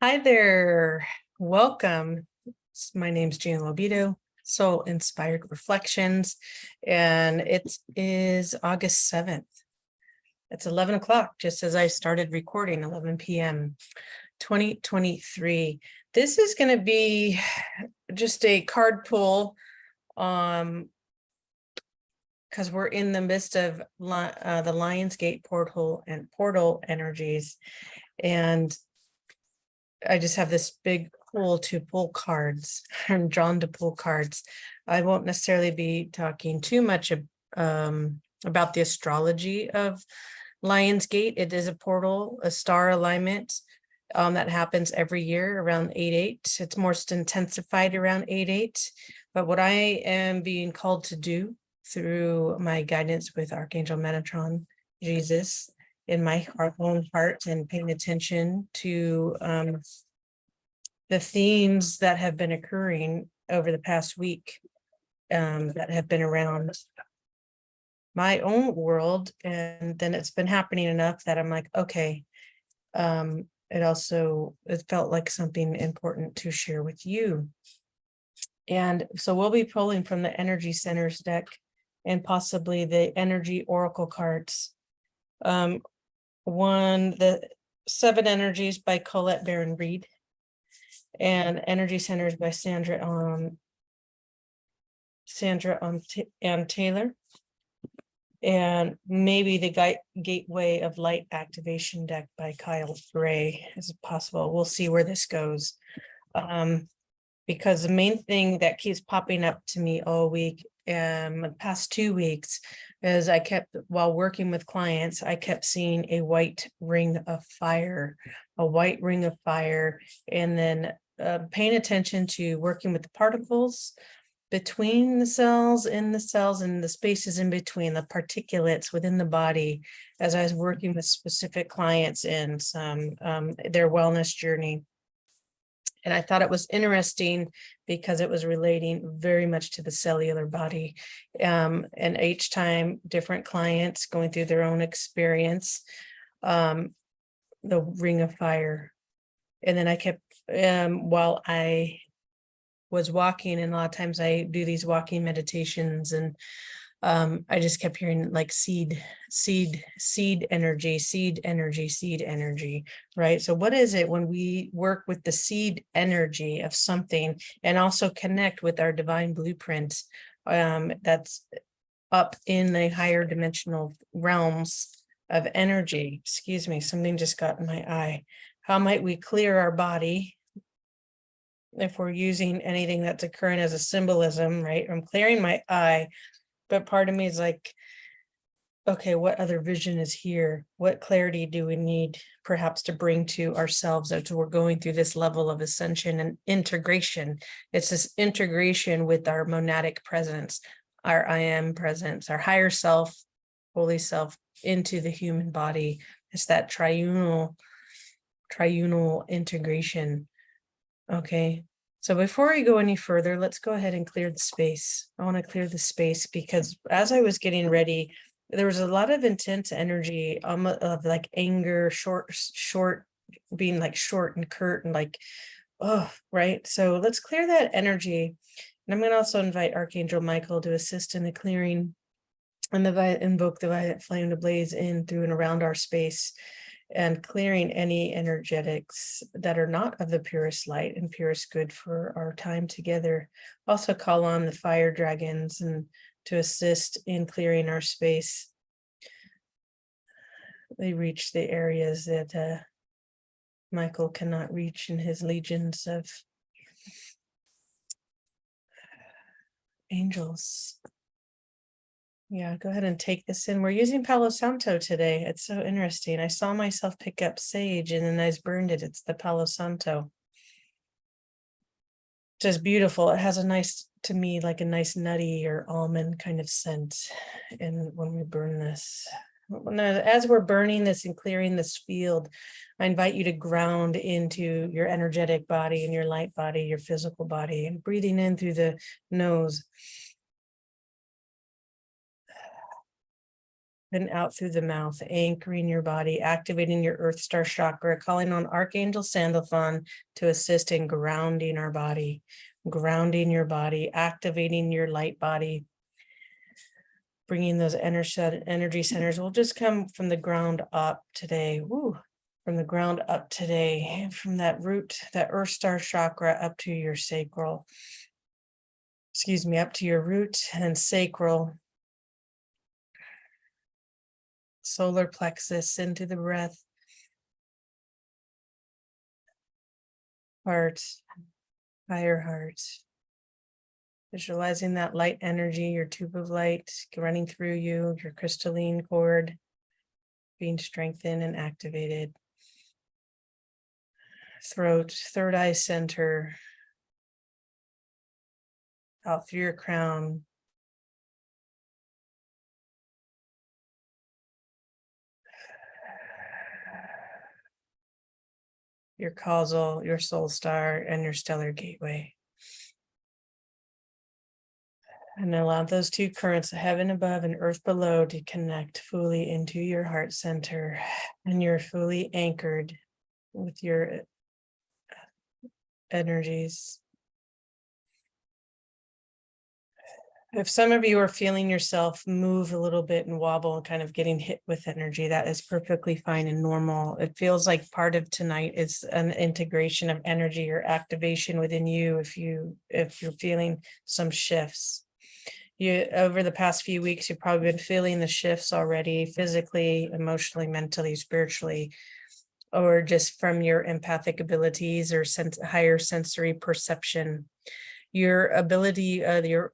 Hi there. Welcome. My name's Gina Lobito, Soul Inspired Reflections, and it is August 7th. It's 11 o'clock, just as I started recording, 11 p.m. 2023. This is going to be just a card pull because we're in the midst of the Lionsgate portal energies, and I just have this big pull to pull cards. I'm drawn to pull cards. I won't necessarily be talking too much about the astrology of Lionsgate. It is a portal, a star alignment that happens every year around 8/8. It's most intensified around 8/8. But what I am being called to do through my guidance with Archangel Metatron, Jesus, in my own heart, and paying attention to the themes that have been occurring over the past week that have been around my own world. And then it's been happening enough that I'm like, okay, it felt like something important to share with you. And so we'll be pulling from the Energy Centers deck and possibly the Energy Oracle cards. The Seven Energies by Colette Baron Reed, and Energy Centers by Sandra Ann Taylor, and maybe the Gateway of Light Activation deck by Kyle Gray is possible. We'll see where this goes. Because the main thing that keeps popping up to me all week, the past 2 weeks, is while working with clients, I kept seeing a white ring of fire, and then paying attention to working with the particles between the cells, in the cells, and the spaces in between, the particulates within the body, as I was working with specific clients in their wellness journey. And I thought it was interesting because it was relating very much to the cellular body. And each time different clients going through their own experience, the ring of fire. And then I kept, while I was walking, and a lot of times I do these walking meditations, and I just kept hearing like seed energy, right? So what is it when we work with the seed energy of something and also connect with our divine blueprint that's up in the higher dimensional realms of energy? Excuse me, something just got in my eye. How might we clear our body if we're using anything that's occurring as a symbolism, right? I'm clearing my eye, but part of me is like, okay, what other vision is here? What clarity do we need perhaps to bring to ourselves as we're going through this level of ascension and integration? It's this integration with our monadic presence, our I am presence, our higher self, holy self, into the human body. It's that triunal integration. Okay, so before I go any further, let's go ahead and clear the space. I want to clear the space because as I was getting ready, there was a lot of intense energy of like anger, short, being like short and curt and like, oh, right. So let's clear that energy. And I'm going to also invite Archangel Michael to assist in the clearing, and invoke the violet flame to blaze in, through, and around our space, and clearing any energetics that are not of the purest light and purest good for our time together. Also call on the fire dragons and to assist in clearing our space. They reach the areas that Michael cannot reach in his legions of angels. Yeah, go ahead and take this in. We're using Palo Santo today. It's so interesting. I saw myself pick up sage and then I burned it. It's the Palo Santo. Just beautiful. It has a nice, to me, like a nice nutty or almond kind of scent. And when we burn this, as we're burning this and clearing this field, I invite you to ground into your energetic body and your light body, your physical body, and breathing in through the nose. and out through the mouth, anchoring your body, activating your Earth Star chakra, calling on Archangel Sandalphon to assist in grounding our body, grounding your body, activating your light body, bringing those energy centers. We'll just come from the ground up today. Woo. From the ground up today, from that root, that Earth Star chakra up to your sacral, up to your root and sacral, solar plexus, into the breath, heart, higher heart. Visualizing that light energy, your tube of light running through you, your crystalline cord being strengthened and activated. Throat, third eye center, out through your crown. Your causal, your soul star, and your stellar gateway. And allow those two currents, heaven above and earth below, to connect fully into your heart center. And you're fully anchored with your energies. If some of you are feeling yourself move a little bit and wobble and kind of getting hit with energy, that is perfectly fine and normal. It feels like part of tonight is an integration of energy or activation within you if you're feeling some shifts. You, over the past few weeks, you've probably been feeling the shifts already, physically, emotionally, mentally, spiritually, or just from your empathic abilities or higher sensory perception. Your ability, a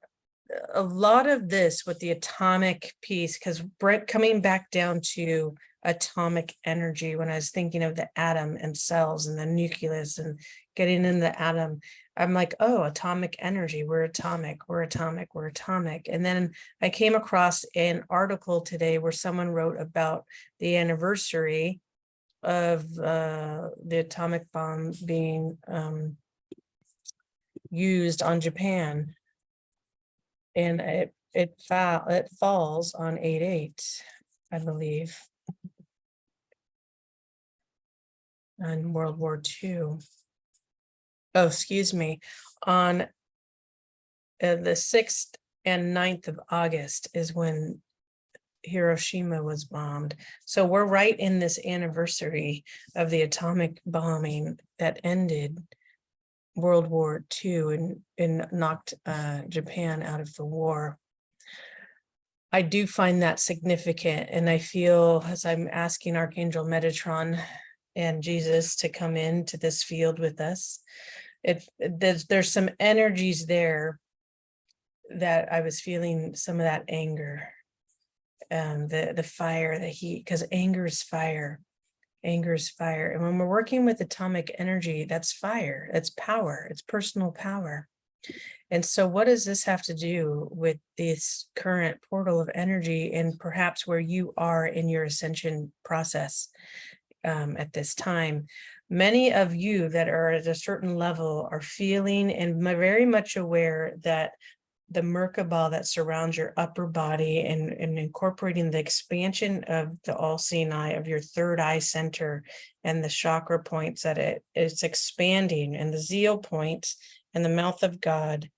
lot of this with the atomic piece, because Brett, coming back down to atomic energy, when I was thinking of the atom and cells and the nucleus and getting in the atom, I'm like, oh, atomic energy, we're atomic. And then I came across an article today where someone wrote about the anniversary of the atomic bomb being used on Japan. And it falls on 8/8, I believe, on World War II. Oh, excuse me, on the 6th and 9th of August is when Hiroshima was bombed. So we're right in this anniversary of the atomic bombing that ended World War II and knocked Japan out of the war. I do find that significant, and I feel, as I'm asking Archangel Metatron and Jesus to come into this field with us, there's some energies there that I was feeling, some of that anger, the fire, the heat, because anger is fire. Anger is fire. And when we're working with atomic energy, that's fire, it's power, it's personal power. And so what does this have to do with this current portal of energy and perhaps where you are in your ascension process at this time? Many of you that are at a certain level are feeling and very much aware that the Merkaba that surrounds your upper body and incorporating the expansion of the all-seeing eye of your third eye center and the chakra points that it's expanding, and the zeal points and the mouth of God,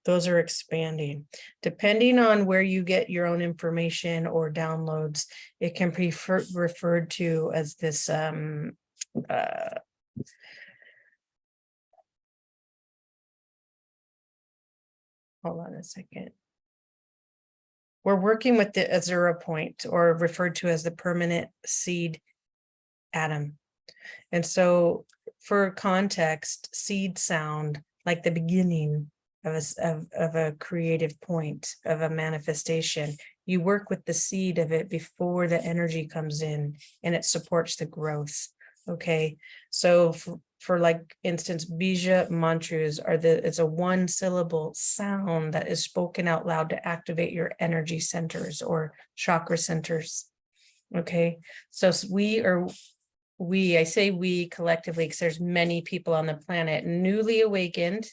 those are expanding. Depending on where you get your own information or downloads, it can be referred to as this hold on a second. We're working with the Azura point, or referred to as the permanent seed atom. And so for context, seed sound like the beginning of a creative point, of a manifestation. You work with the seed of it before the energy comes in, and it supports the growth. Okay, so for like instance, bija mantras it's a one syllable sound that is spoken out loud to activate your energy centers or chakra centers. Okay, so I say we collectively because there's many people on the planet newly awakened,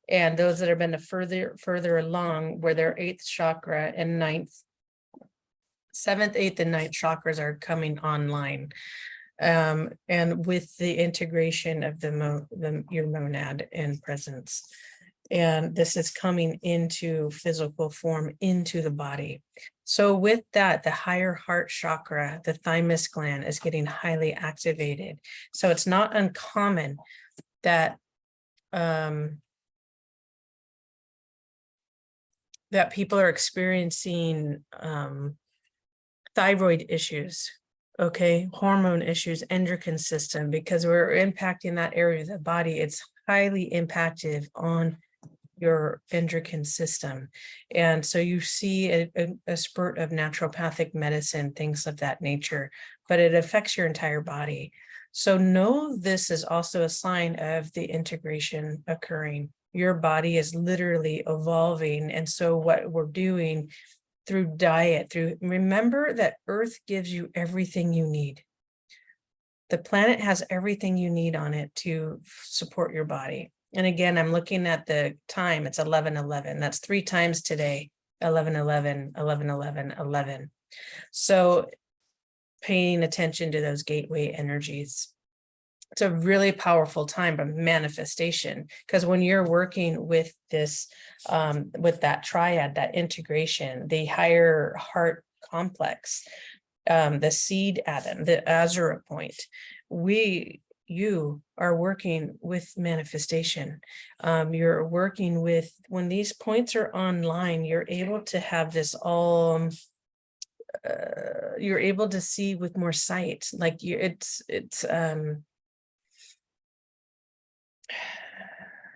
and those that have been further along where their 8th chakra and 9th 7th, 8th, and 9th chakras are coming online. And with the integration of your monad and presence. And this is coming into physical form into the body. So with that, the higher heart chakra, the thymus gland, is getting highly activated. So it's not uncommon that that people are experiencing thyroid issues, okay, hormone issues, endocrine system, because we're impacting that area of the body. It's highly impacted on your endocrine system. And so you see a spurt of naturopathic medicine, things of that nature, but it affects your entire body. So know this is also a sign of the integration occurring. Your body is literally evolving. And so what we're doing through diet, remember that Earth gives you everything you need. The planet has everything you need on it to support your body. And again, I'm looking at the time, it's 11:11. That's 3 times today, 11:11, 11:11, 11. So paying attention to those gateway energies. It's a really powerful time of manifestation, because when you're working with this, with that triad, that integration, the higher heart complex, the seed atom, the Azura point, you are working with manifestation. You're working with, when these points are online, you're able to have this all, you're able to see with more sight. Like it's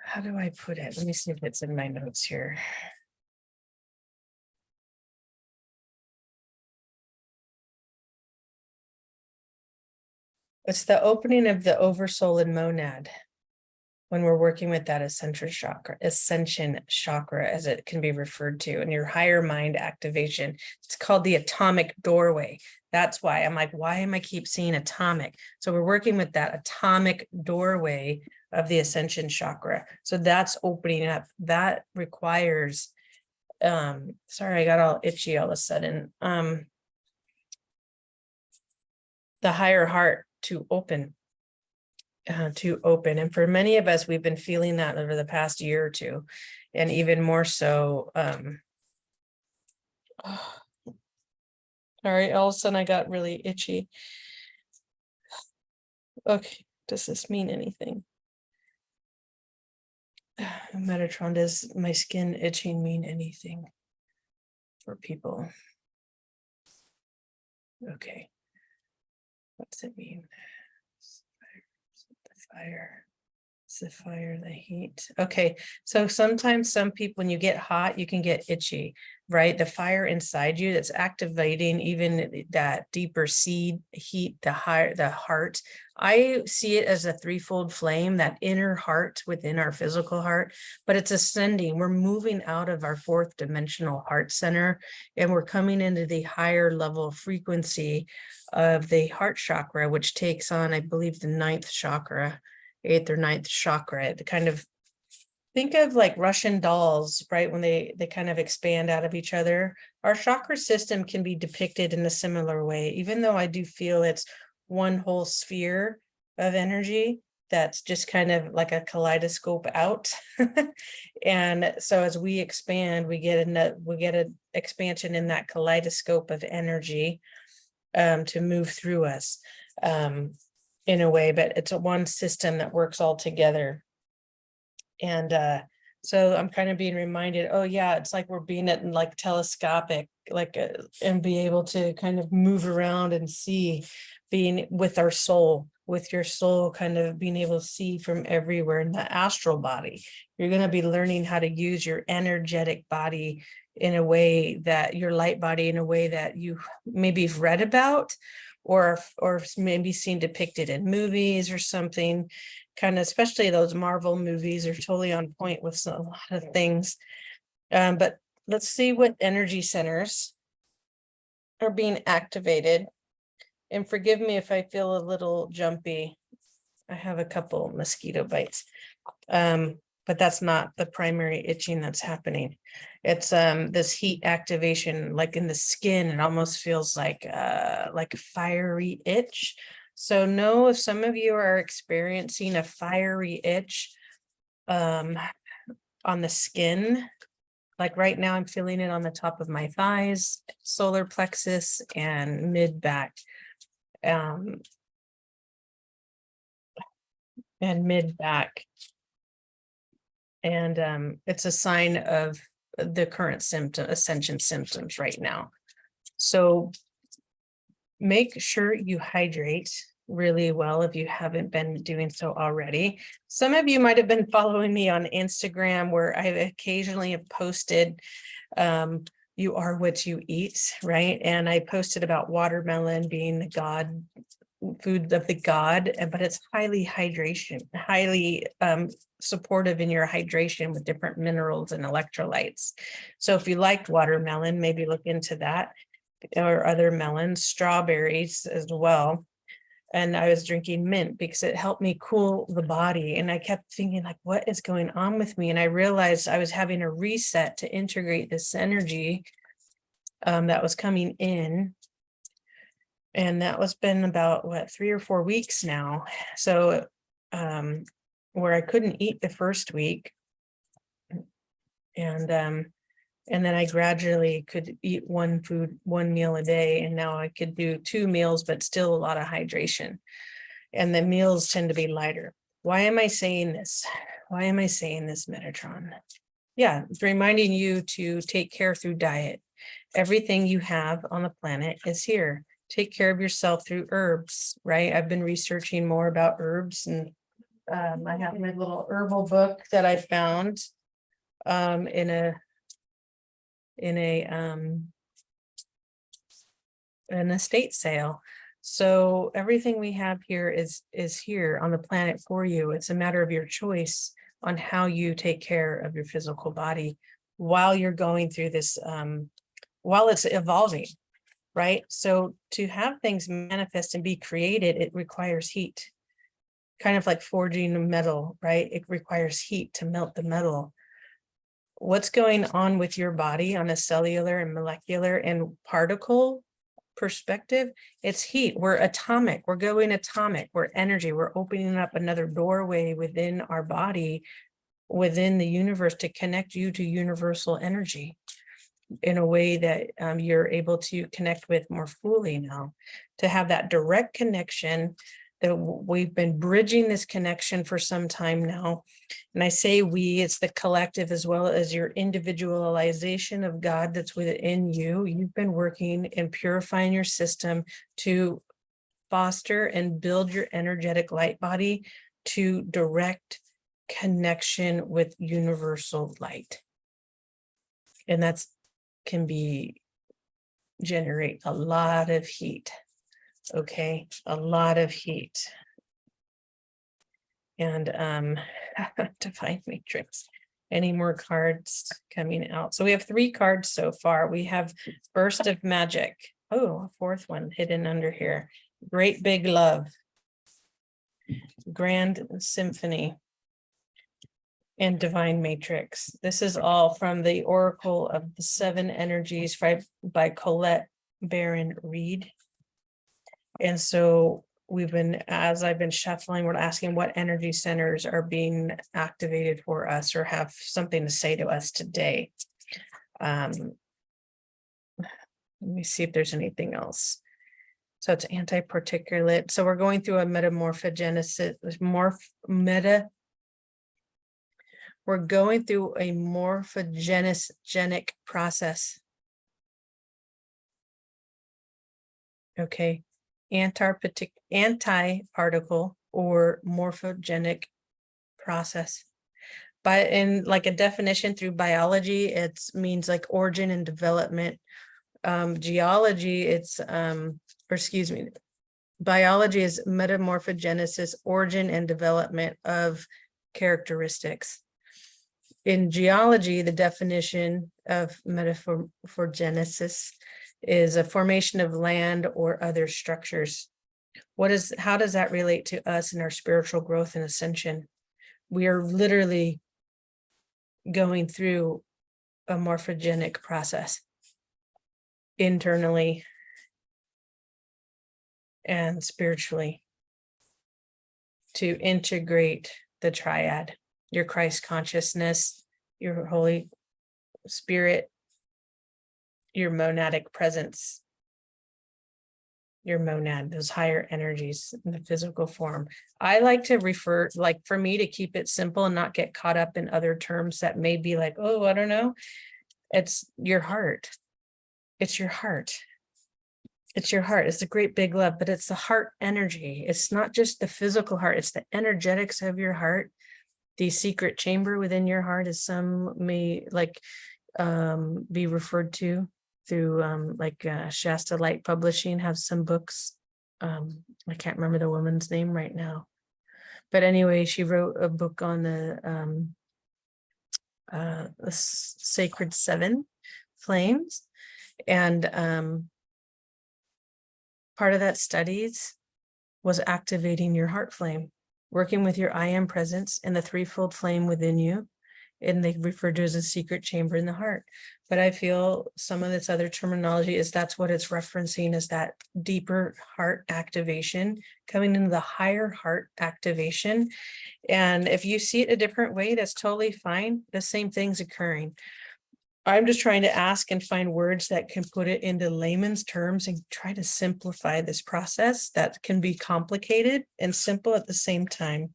how do I put it? Let me see if it's in my notes here. It's the opening of the oversoul and monad when we're working with that ascension chakra, as it can be referred to, and your higher mind activation. It's called the atomic doorway. That's why I'm like, why am I keep seeing atomic? So we're working with that atomic doorway of the ascension chakra. So that's opening up. That requires, sorry, I got all itchy all of a sudden. The higher heart to open. And for many of us, we've been feeling that over the past year or two, and even more so. All right, all of a sudden I got really itchy. Okay, does this mean anything? Metatron, does my skin itching mean anything for people? Okay, what's it mean? The fire. It's the fire, the heat. Okay, so sometimes some people, when you get hot, you can get itchy, right? The fire inside you that's activating even that deeper seed heat, the heart. I see it as a threefold flame, that inner heart within our physical heart, but it's ascending. We're moving out of our 4th dimensional heart center, and we're coming into the higher level frequency of the heart chakra, which takes on, I believe, the 9th chakra, 8th or 9th chakra. To kind of think of like Russian dolls, right? When they kind of expand out of each other. Our chakra system can be depicted in a similar way, even though I do feel it's one whole sphere of energy that's just kind of like a kaleidoscope out. And so as we expand, we get an expansion in that kaleidoscope of energy to move through us. In a way, but it's a one system that works all together. And so I'm kind of being reminded, oh yeah, it's like we're being at like telescopic, like and be able to kind of move around and see, being with our soul, with your soul kind of being able to see from everywhere in the astral body. You're going to be learning how to use your energetic body in a way that, your light body in a way that you maybe have read about, or maybe seen depicted in movies or something, kind of, especially those Marvel movies are totally on point with a lot of things. But let's see what energy centers are being activated. And forgive me if I feel a little jumpy. I have a couple mosquito bites. but that's not the primary itching that's happening. It's this heat activation, like in the skin. It almost feels like a fiery itch. So know if some of you are experiencing a fiery itch on the skin. Like right now, I'm feeling it on the top of my thighs, solar plexus, and mid back. And mid back. And it's a sign of the current ascension symptoms right now. So make sure you hydrate really well if you haven't been doing so already. Some of you might have been following me on Instagram, where I occasionally have posted you are what you eat, right? And I posted about watermelon being the god food of the god, but it's highly supportive in your hydration with different minerals and electrolytes. So if you liked watermelon, maybe look into that, or other melons, strawberries as well. And I was drinking mint because it helped me cool the body. And I kept thinking, like, what is going on with me? And I realized I was having a reset to integrate this energy that was coming in. And that was been about 3 or 4 weeks now. So where I couldn't eat the first week. And then I gradually could eat one meal a day. And now I could do 2 meals, but still a lot of hydration. And the meals tend to be lighter. Why am I saying this? Why am I saying this, Metatron? Yeah, it's reminding you to take care through diet. Everything you have on the planet is here. Take care of yourself through herbs, right? I've been researching more about herbs, and I have my little herbal book that I found in an estate sale. So everything we have here is here on the planet for you. It's a matter of your choice on how you take care of your physical body while you're going through this, while it's evolving. Right? So to have things manifest and be created, it requires heat, kind of like forging metal, right? It requires heat to melt the metal. What's going on with your body on a cellular and molecular and particle perspective? It's heat. We're atomic. We're going atomic. We're energy. We're opening up another doorway within our body, within the universe, to connect you to universal energy in a way that you're able to connect with more fully now, to have that direct connection. That we've been bridging this connection for some time now. And I say we, it's the collective as well as your individualization of God that's within you. You've been working and purifying your system to foster and build your energetic light body to direct connection with universal light. And that's can generate a lot of heat. Okay, a lot of heat. And Divine Matrix. Any more cards coming out? So we have 3 cards so far. We have Burst of Magic. Oh, a 4th one hidden under here. Great Big Love. Grand Symphony. And Divine Matrix. This is all from the Oracle of the 7 Energies by Colette Baron Reed. And so as I've been shuffling, we're asking what energy centers are being activated for us or have something to say to us today. Let me see if there's anything else. So it's anti-particulate. So we're going through a metamorphogenesis, we're going through a morphogenic process. Okay. Anti-particle or morphogenic process. But in like a definition through biology, it means like origin and development. Geology, biology is metamorphogenesis, origin and development of characteristics. In geology, the definition of metamorphogenesis is a formation of land or other structures. How does that relate to us in our spiritual growth and ascension? We are literally going through a morphogenic process internally and spiritually to integrate the triad, your Christ consciousness, your Holy Spirit, your monadic presence, your monad, those higher energies in the physical form. I like to refer, like for me, to keep it simple and not get caught up in other terms that may be like, oh, I don't know. It's your heart. It's your heart. It's your heart. It's a great big love, but it's the heart energy. It's not just the physical heart. It's the energetics of your heart. The secret chamber within your heart, as some may like be referred to through Shasta Light Publishing, have some books. I can't remember the woman's name right now, but anyway, she wrote a book on the Sacred Seven Flames, and part of that studies was activating your heart flame, working with your I am presence and the threefold flame within you. And they refer to as a secret chamber in the heart. But I feel some of this other terminology is that's what it's referencing, is that deeper heart activation, coming into the higher heart activation. And if you see it a different way, that's totally fine. The same thing's occurring. I'm just trying to ask and find words that can put it into layman's terms and try to simplify this process that can be complicated and simple at the same time.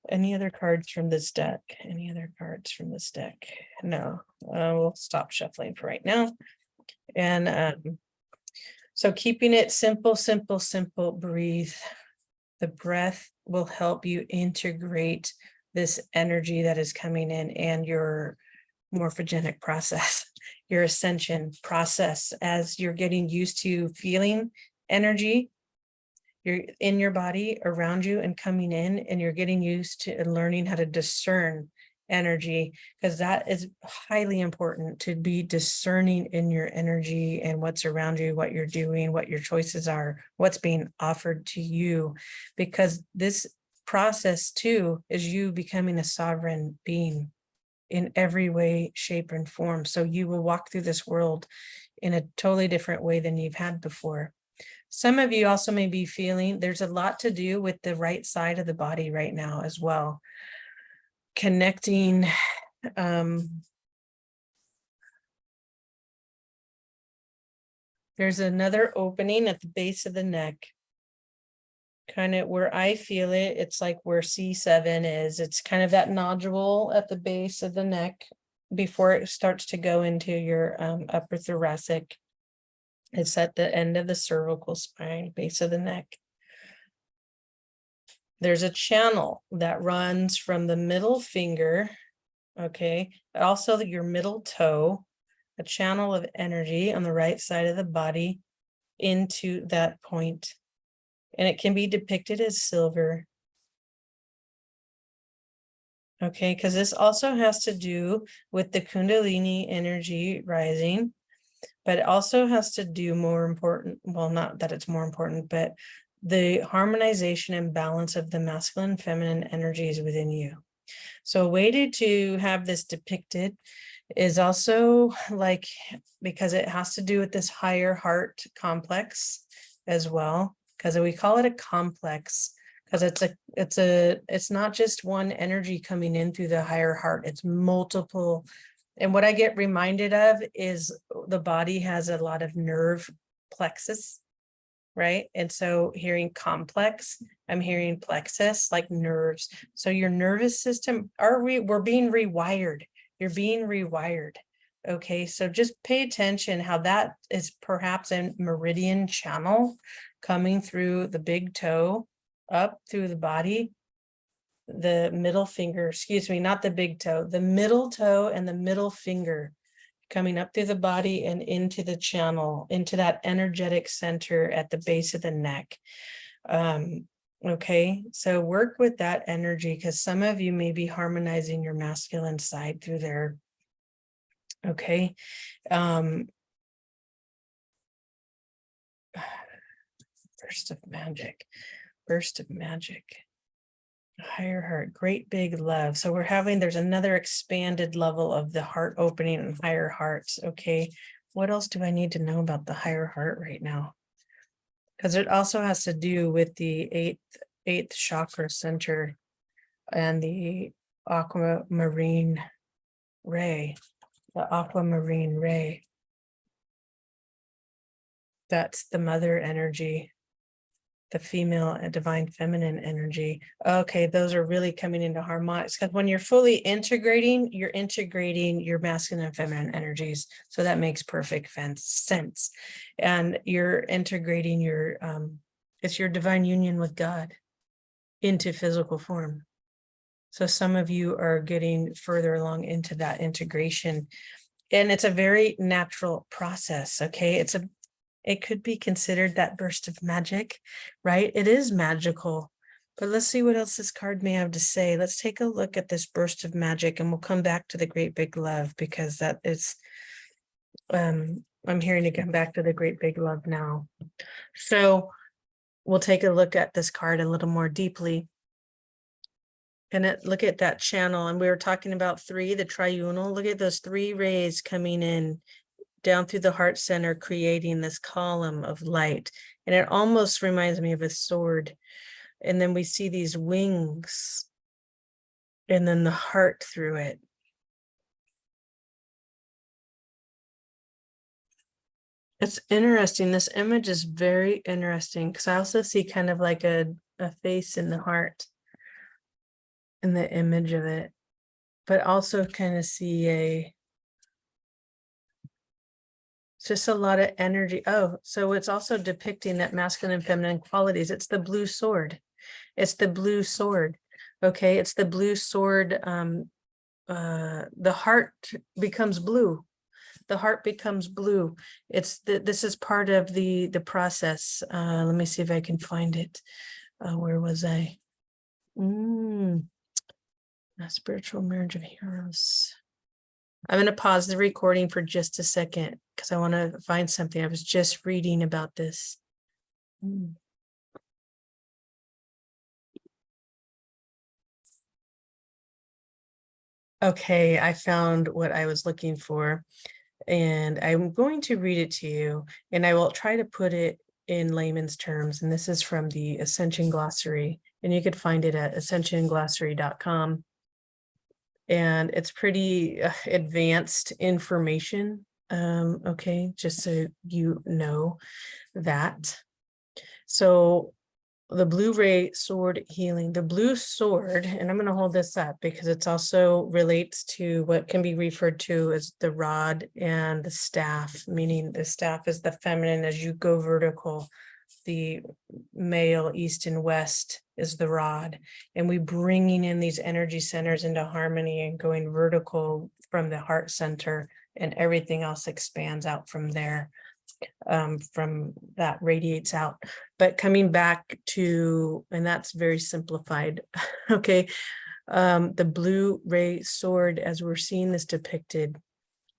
Any other cards from this deck? Any other cards from this deck? No, we'll stop shuffling for right now. And so keeping it simple, simple, simple, breathe. The breath will help you integrate this energy that is coming in and your morphogenic process, your ascension process, as you're getting used to feeling energy. You're in your body around you and coming in, and you're getting used to and learning how to discern energy, because that is highly important, to be discerning in your energy and what's around you, what you're doing, what your choices are, what's being offered to you, because this process too is you becoming a sovereign being in every way, shape, and form. So you will walk through this world in a totally different way than you've had before. Some of you also may be feeling there's a lot to do with the right side of the body right now as well. Connecting, there's another opening at the base of the neck, kind of where I feel it. It's like where C7 is. It's kind of that nodule at the base of the neck before it starts to go into your upper thoracic. It's at the end of the cervical spine, base of the neck. There's a channel that runs from the middle finger, okay, also your middle toe, a channel of energy on the right side of the body into that point. And it can be depicted as silver. Okay, because this also has to do with the Kundalini energy rising, but it also has to do more important, well, not that it's more important, but the harmonization and balance of the masculine and feminine energies within you. So a way to have this depicted is also like, because it has to do with this higher heart complex as well, because we call it a complex, because it's not just one energy coming in through the higher heart, it's multiple. And what I get reminded of is the body has a lot of nerve plexus, right? And so hearing complex, I'm hearing plexus, like nerves. So your nervous system, we're being rewired. You're being rewired. Okay, so just pay attention how that is perhaps a meridian channel coming through the big toe up through the body, the middle finger, excuse me, not the big toe, the middle toe and the middle finger coming up through the body and into the channel, into that energetic center at the base of the neck. Okay, so work with that energy, because some of you may be harmonizing your masculine side through there. Okay. Burst of magic, burst of magic. Higher heart, great big love. So there's another expanded level of the heart opening and higher hearts. Okay. What else do I need to know about the higher heart right now? Because it also has to do with the eighth chakra center and the aquamarine ray. The aquamarine ray. That's the mother energy, the female and divine feminine energy. Okay, those are really coming into harmonics, because when you're fully integrating your masculine and feminine energies. So that makes perfect sense. And you're integrating it's your divine union with God into physical form. So some of you are getting further along into that integration. And it's a very natural process. Okay. It could be considered that burst of magic, right? It is magical. But let's see what else this card may have to say. Let's take a look at this burst of magic, and we'll come back to the great big love, because that is, I'm hearing to come back to the great big love now. So we'll take a look at this card a little more deeply. And look at that channel. And we were talking about three, the triunal. Look at those three rays coming in down through the heart center, creating this column of light. And it almost reminds me of a sword. And then we see these wings and then the heart through it. It's interesting. This image is very interesting, because I also see kind of like a face in the heart in the image of it, but also kind of see it's just a lot of energy. Oh, so it's also depicting that masculine and feminine qualities. It's the blue sword. It's the blue sword. Okay, it's the blue sword. The heart becomes blue. The heart becomes blue. This is part of the process. Let me see if I can find it. Where was I? A spiritual marriage of heroes. I'm going to pause the recording for just a second, because I want to find something. I was just reading about this. Okay, I found what I was looking for, and I'm going to read it to you, and I will try to put it in layman's terms. And this is from the Ascension Glossary, and you could find it at ascensionglossary.com. And it's pretty advanced information. Okay, just so you know that. So the blue ray sword healing, the blue sword, and I'm going to hold this up because it's also relates to what can be referred to as the rod and the staff, meaning the staff is the feminine as you go vertical. The male east and west is the rod, and we bringing in these energy centers into harmony and going vertical from the heart center, and everything else expands out from there. From that radiates out. But coming back to, and that's very simplified. Okay. The blue ray sword, as we're seeing this depicted.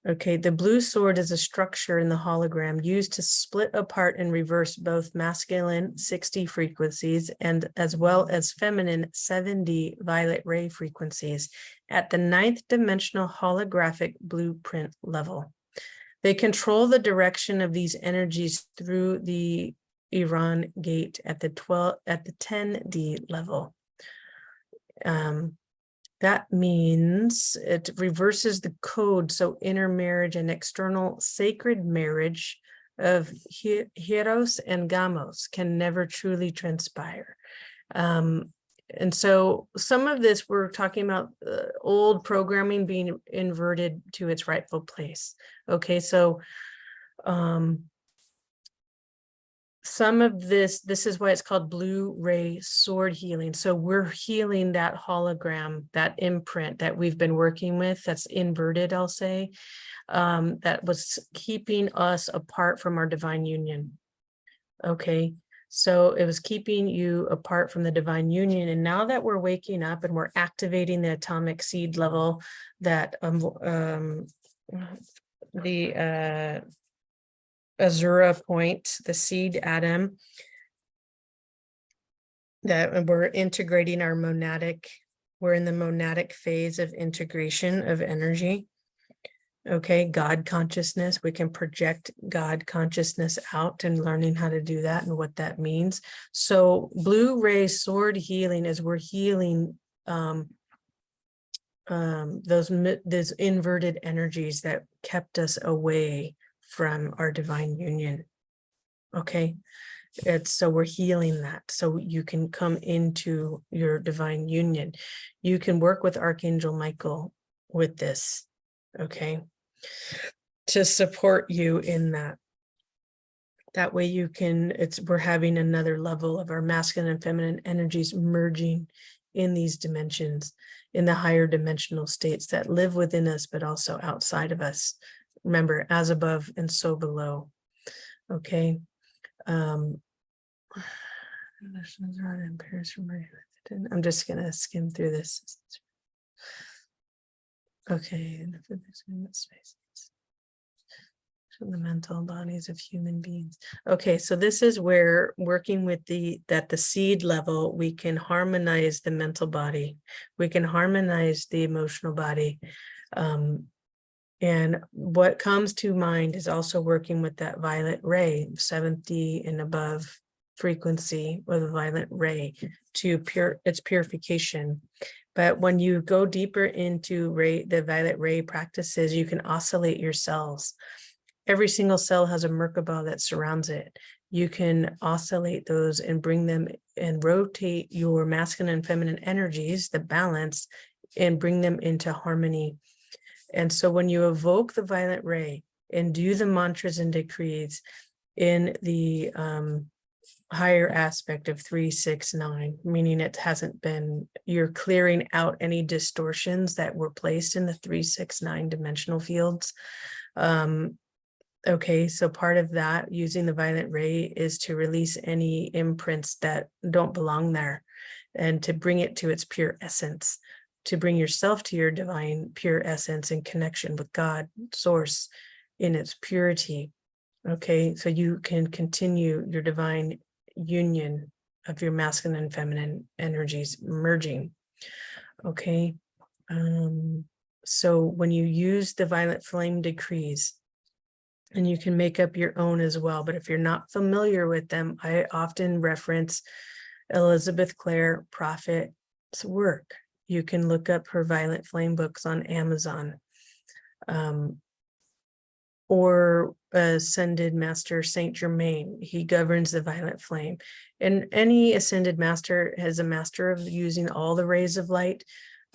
Okay, the blue sword is a structure in the hologram used to split apart and reverse both masculine 60 frequencies and as well as feminine 70 violet ray frequencies at the 9th dimensional holographic blueprint level. They control the direction of these energies through the Iran gate at the 10D level. That means it reverses the code. So intermarriage and external sacred marriage of heros and gamos can never truly transpire. And so some of this, we're talking about old programming being inverted to its rightful place. Okay, so some of this is why it's called blue ray sword healing. So we're healing that hologram, that imprint that we've been working with, that's inverted, I'll say, that was keeping us apart from our divine union. Okay, so it was keeping you apart from the divine union. And now that we're waking up and we're activating the atomic seed level, that the Azura point, the seed atom, that we're integrating our monadic, we're in the monadic phase of integration of energy. Okay, God consciousness, we can project God consciousness out and learning how to do that and what that means. So blue ray sword healing is we're healing those inverted energies that kept us away from our divine union. Okay, so we're healing that so you can come into your divine union. You can work with Archangel Michael with this, okay, to support you in that. That way you can, we're having another level of our masculine and feminine energies merging in these dimensions, in the higher dimensional states that live within us, but also outside of us. Remember, as above and so below. Okay. I'm just going to skim through this. Okay. From the mental bodies of human beings. Okay, so this is where working with the seed level, we can harmonize the mental body, we can harmonize the emotional body. And what comes to mind is also working with that violet ray, 70 and above frequency with a violet ray to its purification. But when you go deeper into the violet ray practices, you can oscillate your cells. Every single cell has a Merkaba that surrounds it. You can oscillate those and bring them and rotate your masculine and feminine energies, the balance, and bring them into harmony. And so when you evoke the violet ray and do the mantras and decrees in the higher aspect of 369, meaning it hasn't been, you're clearing out any distortions that were placed in the 369 dimensional fields. Okay, so part of that, using the violet ray, is to release any imprints that don't belong there and to bring it to its pure essence, to bring yourself to your divine pure essence in connection with God, source, in its purity. Okay, so you can continue your divine union of your masculine and feminine energies merging. Okay, so when you use the violet flame decrees, and you can make up your own as well. But if you're not familiar with them, I often reference Elizabeth Clare Prophet's work. You can look up her Violet Flame books on Amazon. Or Ascended Master Saint Germain. He governs the violet flame. And any Ascended Master has a master of using all the rays of light,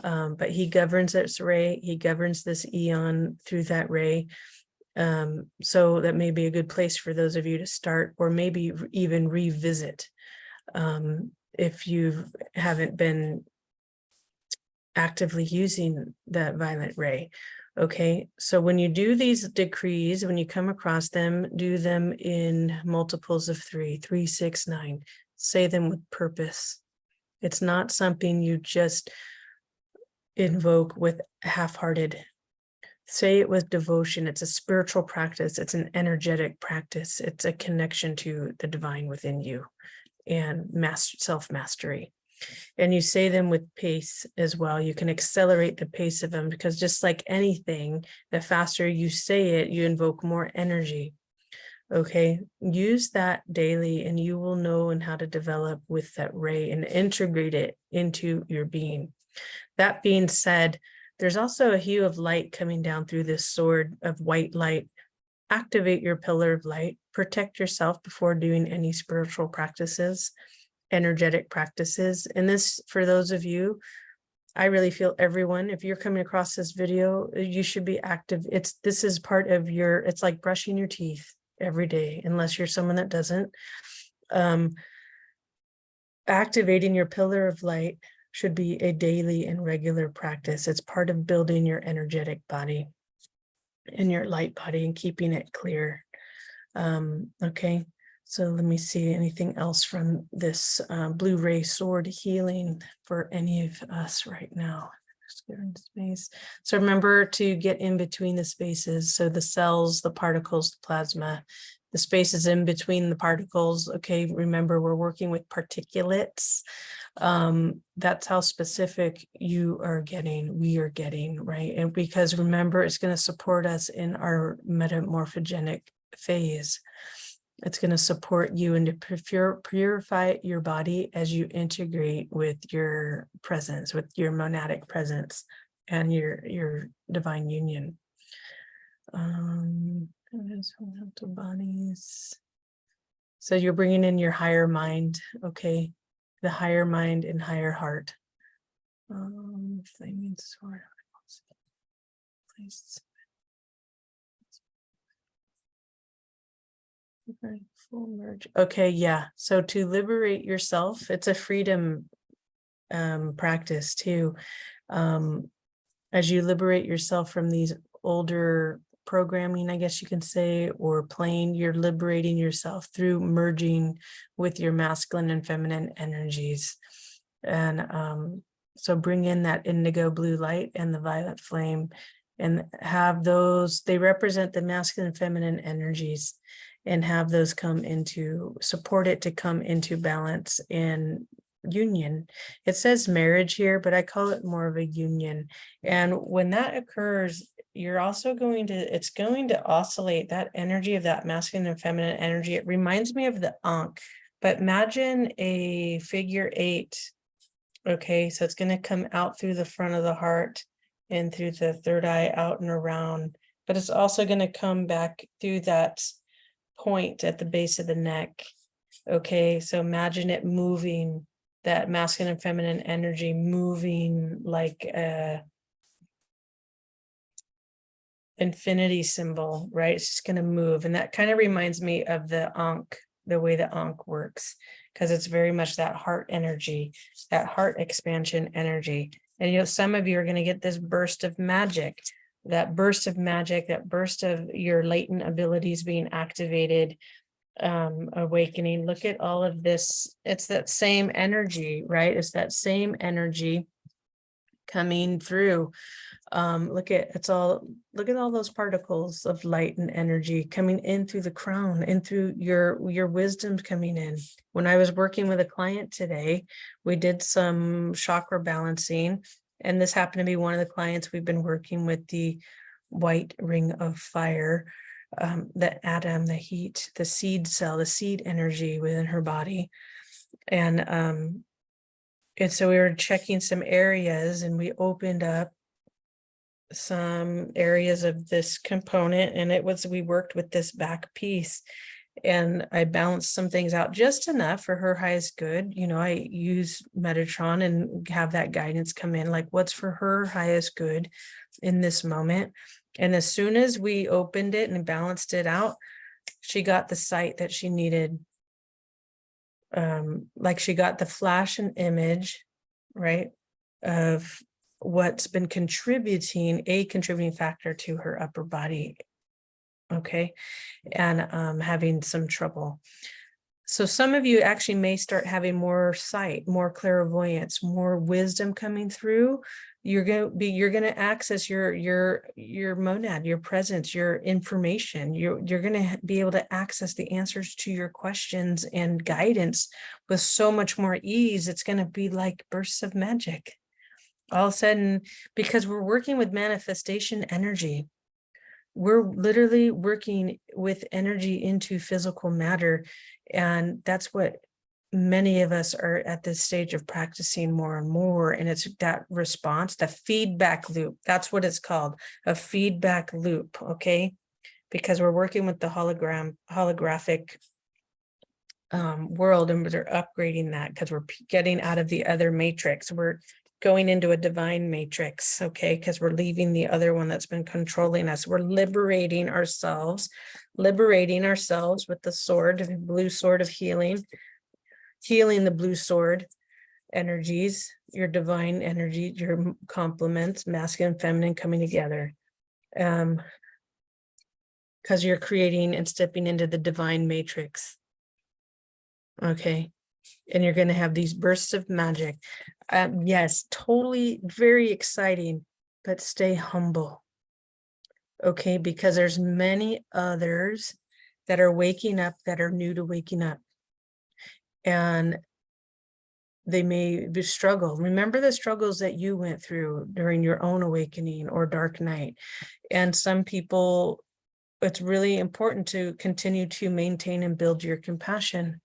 but he governs its ray. He governs this eon through that ray. So that may be a good place for those of you to start, or maybe even revisit if you haven't been actively using that violet ray. Okay, so when you do these decrees, when you come across them, do them in multiples of 3, 3, 6, 9. Say them with purpose. It's not something you just invoke with half-hearted. Say it with devotion. It's a spiritual practice. It's an energetic practice. It's a connection to the divine within you and self-mastery. And you say them with pace as well. You can accelerate the pace of them, because just like anything, the faster you say it, you invoke more energy. Okay, use that daily and you will know and how to develop with that ray and integrate it into your being. That being said, there's also a hue of light coming down through this sword of white light. Activate your pillar of light. Protect yourself before doing any spiritual practices, energetic practices. And this, for those of you, I really feel everyone, if you're coming across this video, you should be active. This is part of your, it's like brushing your teeth every day, unless you're someone that doesn't. Activating your pillar of light should be a daily and regular practice. It's part of building your energetic body and your light body and keeping it clear. Okay, so let me see anything else from this blue ray sword healing for any of us right now. space. So remember to get in between the spaces. So the cells, the particles, the plasma, the spaces in between the particles. Okay, remember we're working with particulates. That's how specific you are getting, we are getting, right? And because remember, it's going to support us in our metamorphogenic phase. It's going to support you and to purify your body as you integrate with your presence, with your monadic presence and your divine union. Bodies. So you're bringing in your higher mind, okay? The higher mind and higher heart. Flaming sword. Place. Full merge. Okay, yeah. So to liberate yourself, it's a freedom practice too. As you liberate yourself from these older programming, I guess you can say, or playing, you're liberating yourself through merging with your masculine and feminine energies. And so bring in that indigo blue light and the violet flame and have those, they represent the masculine and feminine energies, and have those come into, support it to come into balance and union. It says marriage here, but I call it more of a union. And when that occurs, you're also going to, it's going to oscillate that energy of that masculine and feminine energy. It reminds me of the Ankh, but imagine a figure 8. Okay, so it's going to come out through the front of the heart and through the third eye, out and around, but it's also going to come back through that point at the base of the neck. Okay, so imagine it moving, that masculine and feminine energy moving like a infinity symbol, right? It's just going to move. And that kind of reminds me of the Ankh, the way the Ankh works, because it's very much that heart energy, that heart expansion energy. And you know, some of you are going to get this burst of magic, that burst of magic, that burst of your latent abilities being activated, awakening. Look at all of this. It's that same energy, right? It's that same energy coming through. Look at all those particles of light and energy coming in through the crown, and through your wisdom coming in. When I was working with a client today, we did some chakra balancing, and this happened to be one of the clients we've been working with, the white ring of fire, the atom, the heat, the seed cell, the seed energy within her body. And so we were checking some areas, and we opened up some areas of this component, and we worked with this back piece, and I balanced some things out just enough for her highest good. You know, I use Metatron and have that guidance come in, like what's for her highest good in this moment. And as soon as we opened it and balanced it out, she got the sight that she needed. Like she got the flash and image, right, of what's been a contributing factor to her upper body. Okay. And having some trouble. So some of you actually may start having more sight, more clairvoyance, more wisdom coming through. You're going to access your monad, your presence, your information. You're going to be able to access the answers to your questions and guidance with so much more ease. It's going to be like bursts of magic. All of a sudden, because we're working with manifestation energy, we're literally working with energy into physical matter. And that's what many of us are at this stage of practicing more and more. And it's that response, the feedback loop. That's what it's called, a feedback loop. Okay. Because we're working with the holographic world, and we're upgrading that because we're getting out of the other matrix. We're going into a divine matrix, okay, because we're leaving the other one that's been controlling us. We're liberating ourselves with the sword, the blue sword of healing the blue sword energies, your divine energy, your complements, masculine and feminine coming together. Because you're creating and stepping into the divine matrix. Okay. And you're going to have these bursts of magic. Yes, totally very exciting, but stay humble. Okay, because there's many others that are waking up that are new to waking up. And they may struggle. Remember the struggles that you went through during your own awakening or dark night. And some people, it's really important to continue to maintain and build your compassion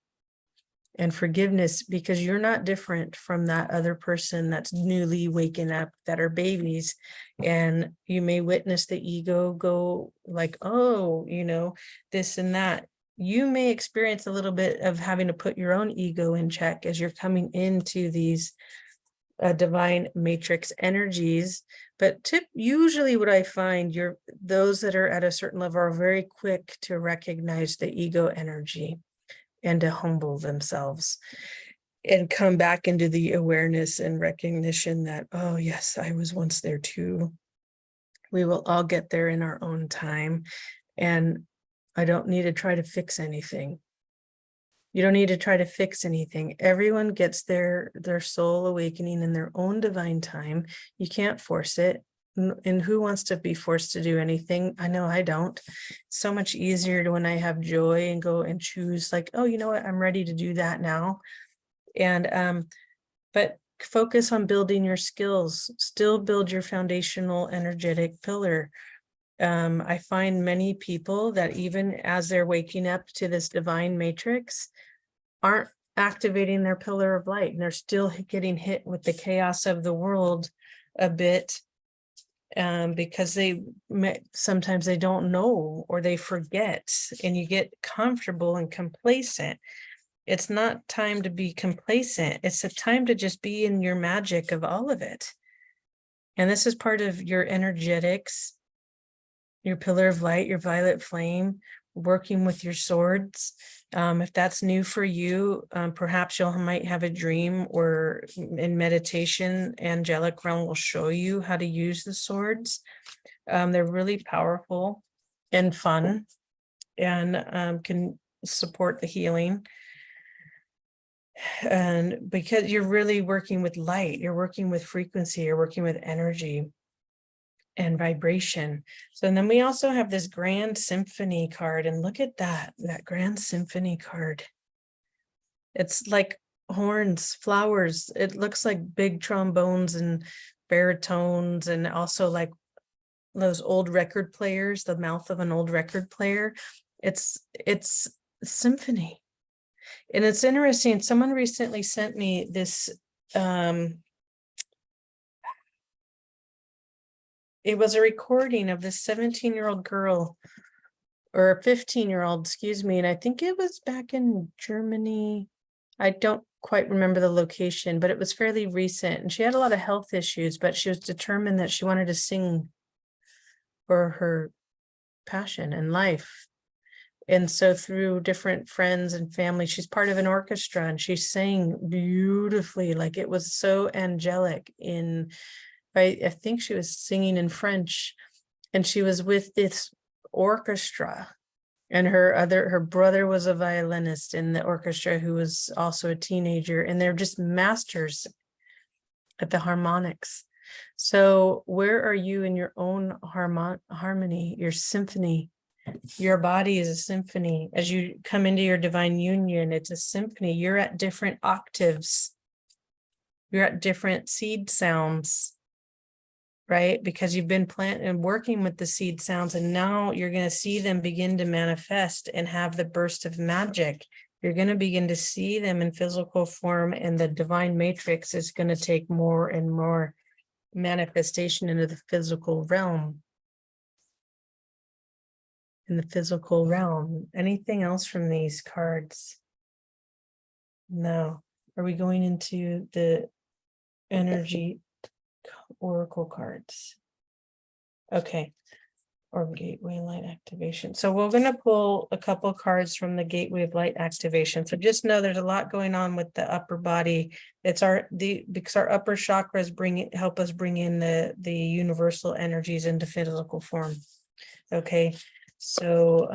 and forgiveness, because you're not different from that other person that's newly waking up, that are babies. And you may witness the ego go like, oh, this and that. You may experience a little bit of having to put your own ego in check as you're coming into these divine matrix energies. But usually what I find, those that are at a certain level are very quick to recognize the ego energy and to humble themselves and come back into the awareness and recognition that, oh yes, I was once there too. We will all get there in our own time. And I don't need to try to fix anything. You don't need to try to fix anything. Everyone gets their soul awakening in their own divine time. You can't force it. And who wants to be forced to do anything? I know I don't. It's so much easier to, when I have joy and go and choose like, oh, you know what? I'm ready to do that now. And, but focus on building your skills, still build your foundational energetic pillar. I find many people that even as they're waking up to this divine matrix aren't activating their pillar of light, and they're still getting hit with the chaos of the world a bit. Because sometimes they don't know, or they forget, and you get comfortable and complacent. It's not time to be complacent. It's a time to just be in your magic of all of it. And this is part of your energetics, your pillar of light, your violet flame, working with your swords. If that's new for you, perhaps you might have a dream, or in meditation, angelic realm will show you how to use the swords. They're really powerful and fun, and can support the healing. And because you're really working with light, you're working with frequency, you're working with energy and vibration. So, and then we also have this Grand Symphony card, and look at that Grand Symphony card. It's like horns, flowers. It looks like big trombones and baritones, and also like those old record players, the mouth of an old record player. It's symphony. And it's interesting. Someone recently sent me this, it was a recording of this 17-year-old girl, or a 15-year-old, excuse me. And I think it was back in Germany. I don't quite remember the location, but it was fairly recent. And she had a lot of health issues, but she was determined that she wanted to sing for her passion in life. And so through different friends and family, she's part of an orchestra, and she sang beautifully. Like, it was so angelic. I think she was singing in French, and she was with this orchestra, and her brother was a violinist in the orchestra who was also a teenager, and they're just masters at the harmonics. So where are you in your own harmony, your symphony? Your body is a symphony. As you come into your divine union, it's a symphony. You're at different octaves. You're at different seed sounds, right? Because you've been planting and working with the seed sounds, and now you're going to see them begin to manifest and have the burst of magic. You're going to begin to see them in physical form, and the divine matrix is going to take more and more manifestation into the physical realm. In the physical realm. Anything else from these cards? No. Are we going into the energy oracle cards? Okay. Or gateway light activation. So we're going to pull a couple cards from the gateway of light activation. So just know there's a lot going on with the upper body. It's because our upper chakras help us bring in the universal energies into physical form. Okay. So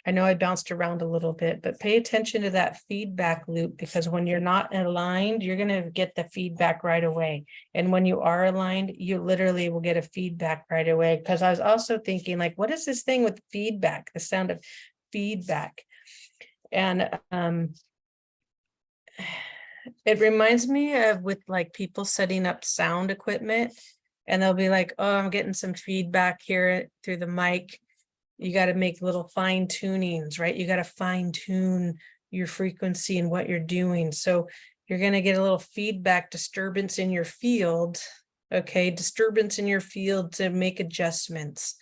I know I bounced around a little bit, but pay attention to that feedback loop, because when you're not aligned, you're going to get the feedback right away. And when you are aligned, you literally will get a feedback right away. Because I was also thinking, like, what is this thing with feedback? The sound of feedback. And it reminds me of with like people setting up sound equipment, and they'll be like, oh, I'm getting some feedback here through the mic. You got to make little fine tunings, right? You got to fine tune your frequency and what you're doing. So you're going to get a little feedback disturbance in your field. Okay. Disturbance in your field to make adjustments.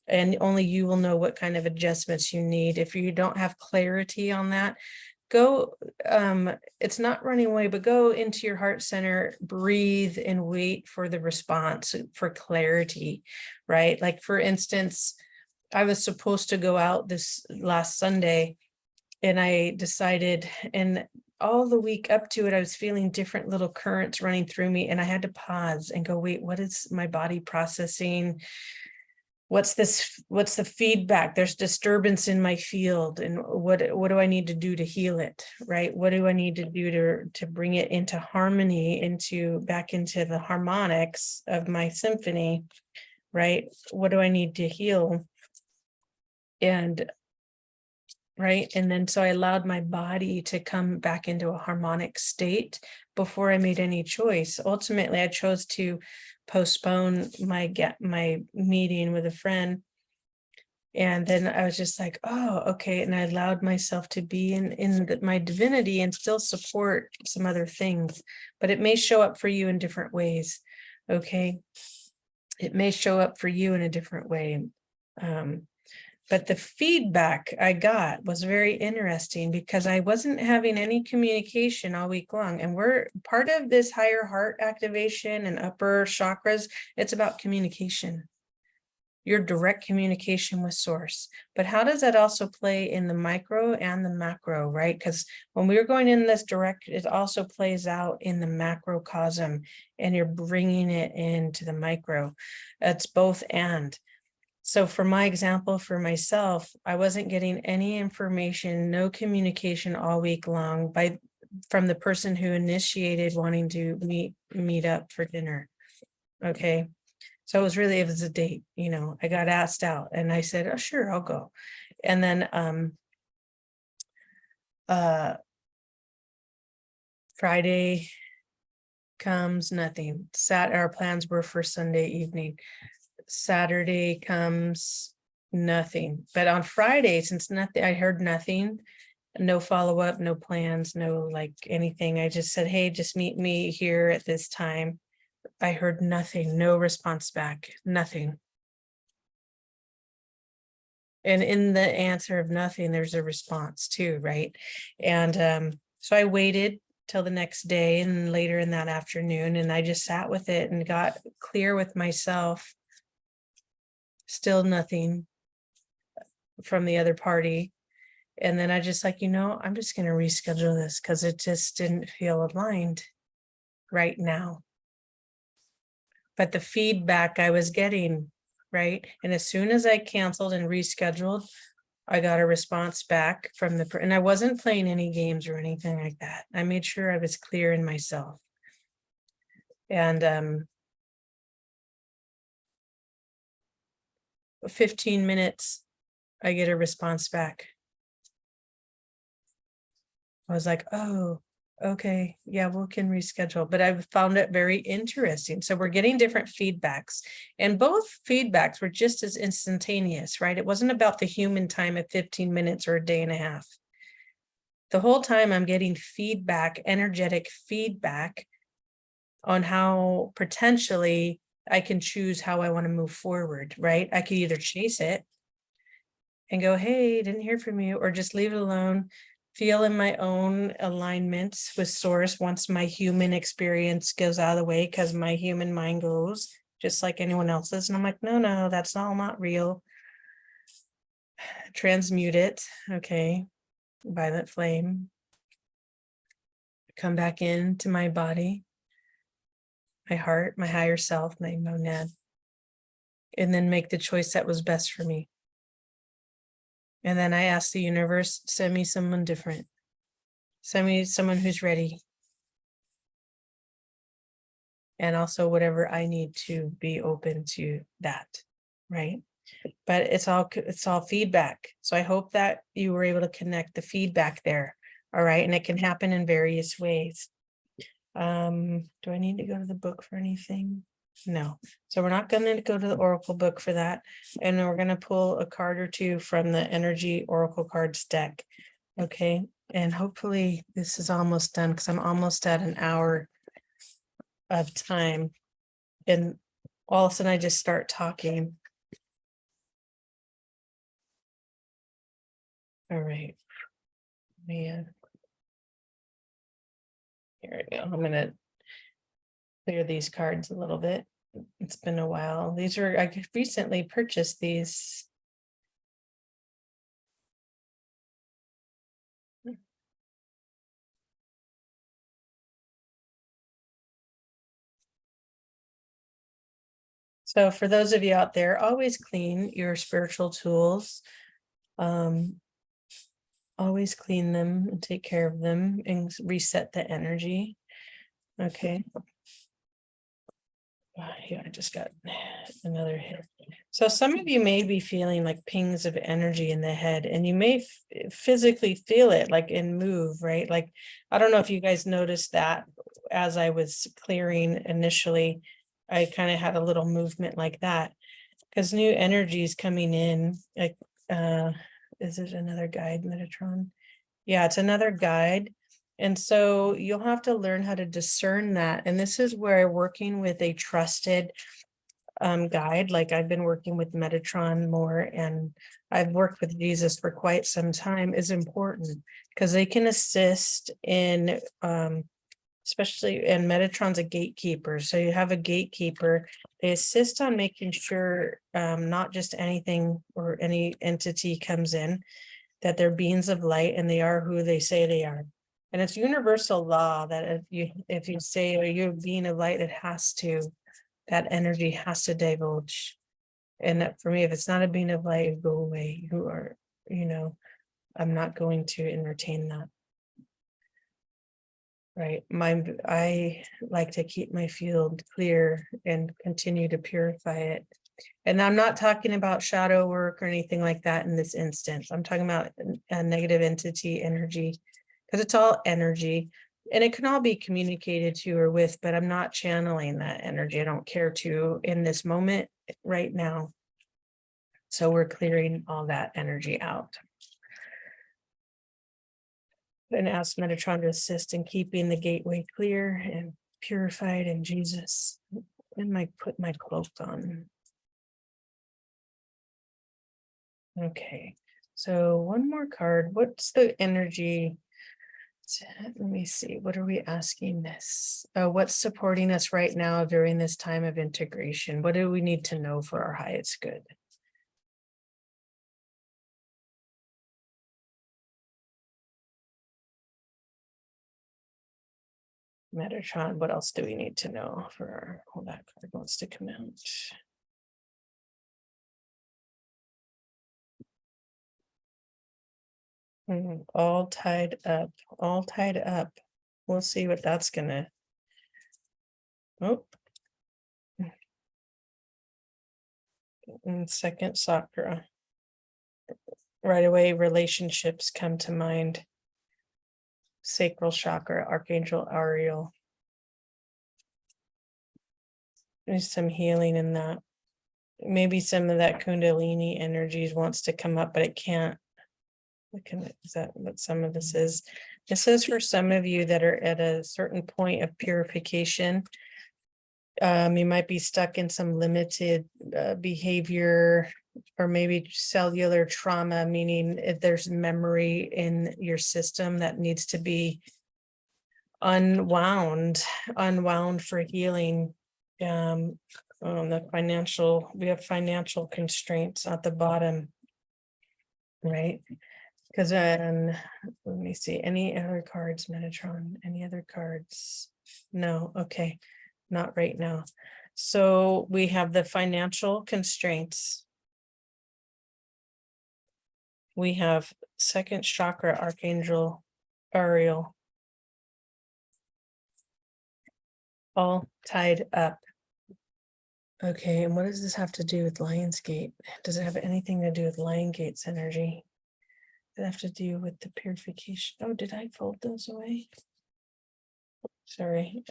And only you will know what kind of adjustments you need. If you don't have clarity on that, go, it's not running away, but go into your heart center, breathe, and wait for the response for clarity, right? Like, for instance, I was supposed to go out this last Sunday, and I decided, and all the week up to it, I was feeling different little currents running through me, and I had to pause and go, wait, what is my body processing? What's the feedback? There's disturbance in my field, and what do I need to do to heal it, right? What do I need to do to bring it into harmony, back into the harmonics of my symphony, right? What do I need to heal? And right. And then so I allowed my body to come back into a harmonic state before I made any choice. Ultimately, I chose to postpone my meeting with a friend. And then I was just like, oh, okay. And I allowed myself to be in my divinity and still support some other things, but it may show up for you in different ways. Okay. It may show up for you in a different way. But the feedback I got was very interesting, because I wasn't having any communication all week long. And we're part of this higher heart activation and upper chakras. It's about communication, your direct communication with source. But how does that also play in the micro and the macro, right? Because when we're going in this direct, it also plays out in the macrocosm, and you're bringing it into the micro. It's both and. So for my example, for myself, I wasn't getting any information, no communication all week long from the person who initiated wanting to meet up for dinner. Okay. So it was a date, I got asked out, and I said, oh, sure, I'll go. And then Friday comes, nothing. Our plans were for Sunday evening. Saturday comes, nothing. But on Friday, since I heard nothing, no follow-up, no plans, no like anything. I just said, hey, just meet me here at this time. I heard nothing, no response back, nothing. And in the answer of nothing, there's a response too, right? And so I waited till the next day and later in that afternoon, and I just sat with it and got clear with myself. Still nothing from the other party. And then I just like, I'm just going to reschedule this because it just didn't feel aligned right now. But the feedback I was getting, right? And as soon as I canceled and rescheduled, I got a response back from and I wasn't playing any games or anything like that. I made sure I was clear in myself. And 15 minutes, I get a response back. I was like, oh, okay, yeah, we can reschedule. But I found it very interesting. So we're getting different feedbacks, and both feedbacks were just as instantaneous, right? It wasn't about the human time of 15 minutes or a day and a half. The whole time I'm getting feedback, energetic feedback on how potentially I can choose how I want to move forward, right? I could either chase it and go, hey, didn't hear from you, or just leave it alone, feel in my own alignment with source once my human experience goes out of the way, because my human mind goes just like anyone else's. And I'm like, no, that's all not real. Transmute it. Okay. Violet flame. Come back into my body, my heart, my higher self, my monad, and then make the choice that was best for me. And then I ask the universe, send me someone different. Send me someone who's ready. And also whatever I need to be open to that, right? But it's all feedback. So I hope that you were able to connect the feedback there. All right. And it can happen in various ways. Do I need to go to the book for anything? No. So we're not going to go to the Oracle book for that. And we're going to pull a card or two from the Energy Oracle cards deck. Okay. And hopefully this is almost done because I'm almost at an hour of time. And all of a sudden I just start talking. All right. Man. Here we go. I'm going to clear these cards a little bit. It's been a while. These are, I recently purchased these. So for those of you out there, always clean your spiritual tools. Always clean them and take care of them and reset the energy. Okay. Yeah, I just got another hit. So some of you may be feeling like pings of energy in the head, and you may physically feel it like in move, right? Like, I don't know if you guys noticed that as I was clearing initially, I kind of had a little movement like that because new energy is coming in. Like, is it another guide, Metatron? Yeah, it's another guide. And so you'll have to learn how to discern that. And this is where working with a trusted guide, like I've been working with Metatron more, and I've worked with Jesus for quite some time, is important because they can assist in, especially, and Metatron's a gatekeeper. So you have a gatekeeper. They assist on making sure not just anything or any entity comes in, that they're beings of light and they are who they say they are. And it's universal law that if you say, are you a being of light, that energy has to divulge. And that for me, if it's not a being of light, go away. You are, I'm not going to entertain that. Right. I like to keep my field clear and continue to purify it. And I'm not talking about shadow work or anything like that in this instance. I'm talking about a negative entity energy, because it's all energy and it can all be communicated to or with, but I'm not channeling that energy. I don't care to in this moment right now. So we're clearing all that energy out. And ask Metatron to assist in keeping the gateway clear and purified in Jesus. And put my cloak on. Okay, so one more card. What's the energy? Let me see. What are we asking this? What's supporting us right now during this time of integration? What do we need to know for our highest good? Metatron, what else do we need to know for our, that card wants to come out. All tied up, all tied up. We'll see what that's gonna. Oh. And second chakra. Right away, relationships come to mind. Sacral chakra, Archangel Ariel. There's some healing in that. Maybe some of that Kundalini energies wants to come up, but it can't. Is that what some of this is? This is for some of you that are at a certain point of purification. You might be stuck in some limited behavior, or maybe cellular trauma, meaning if there's memory in your system that needs to be unwound for healing. On the financial, we have financial constraints at the bottom, right? Because then, let me see, any other cards, Metatron, any other cards? No, okay, not right now. So we have the financial constraints. we have second chakra Archangel Ariel, all tied up. Okay, and what does this have to do with Lionsgate? Does it have anything to do with Lionsgate's energy? Does it have to do with the purification? Oh, did I fold those away? Sorry.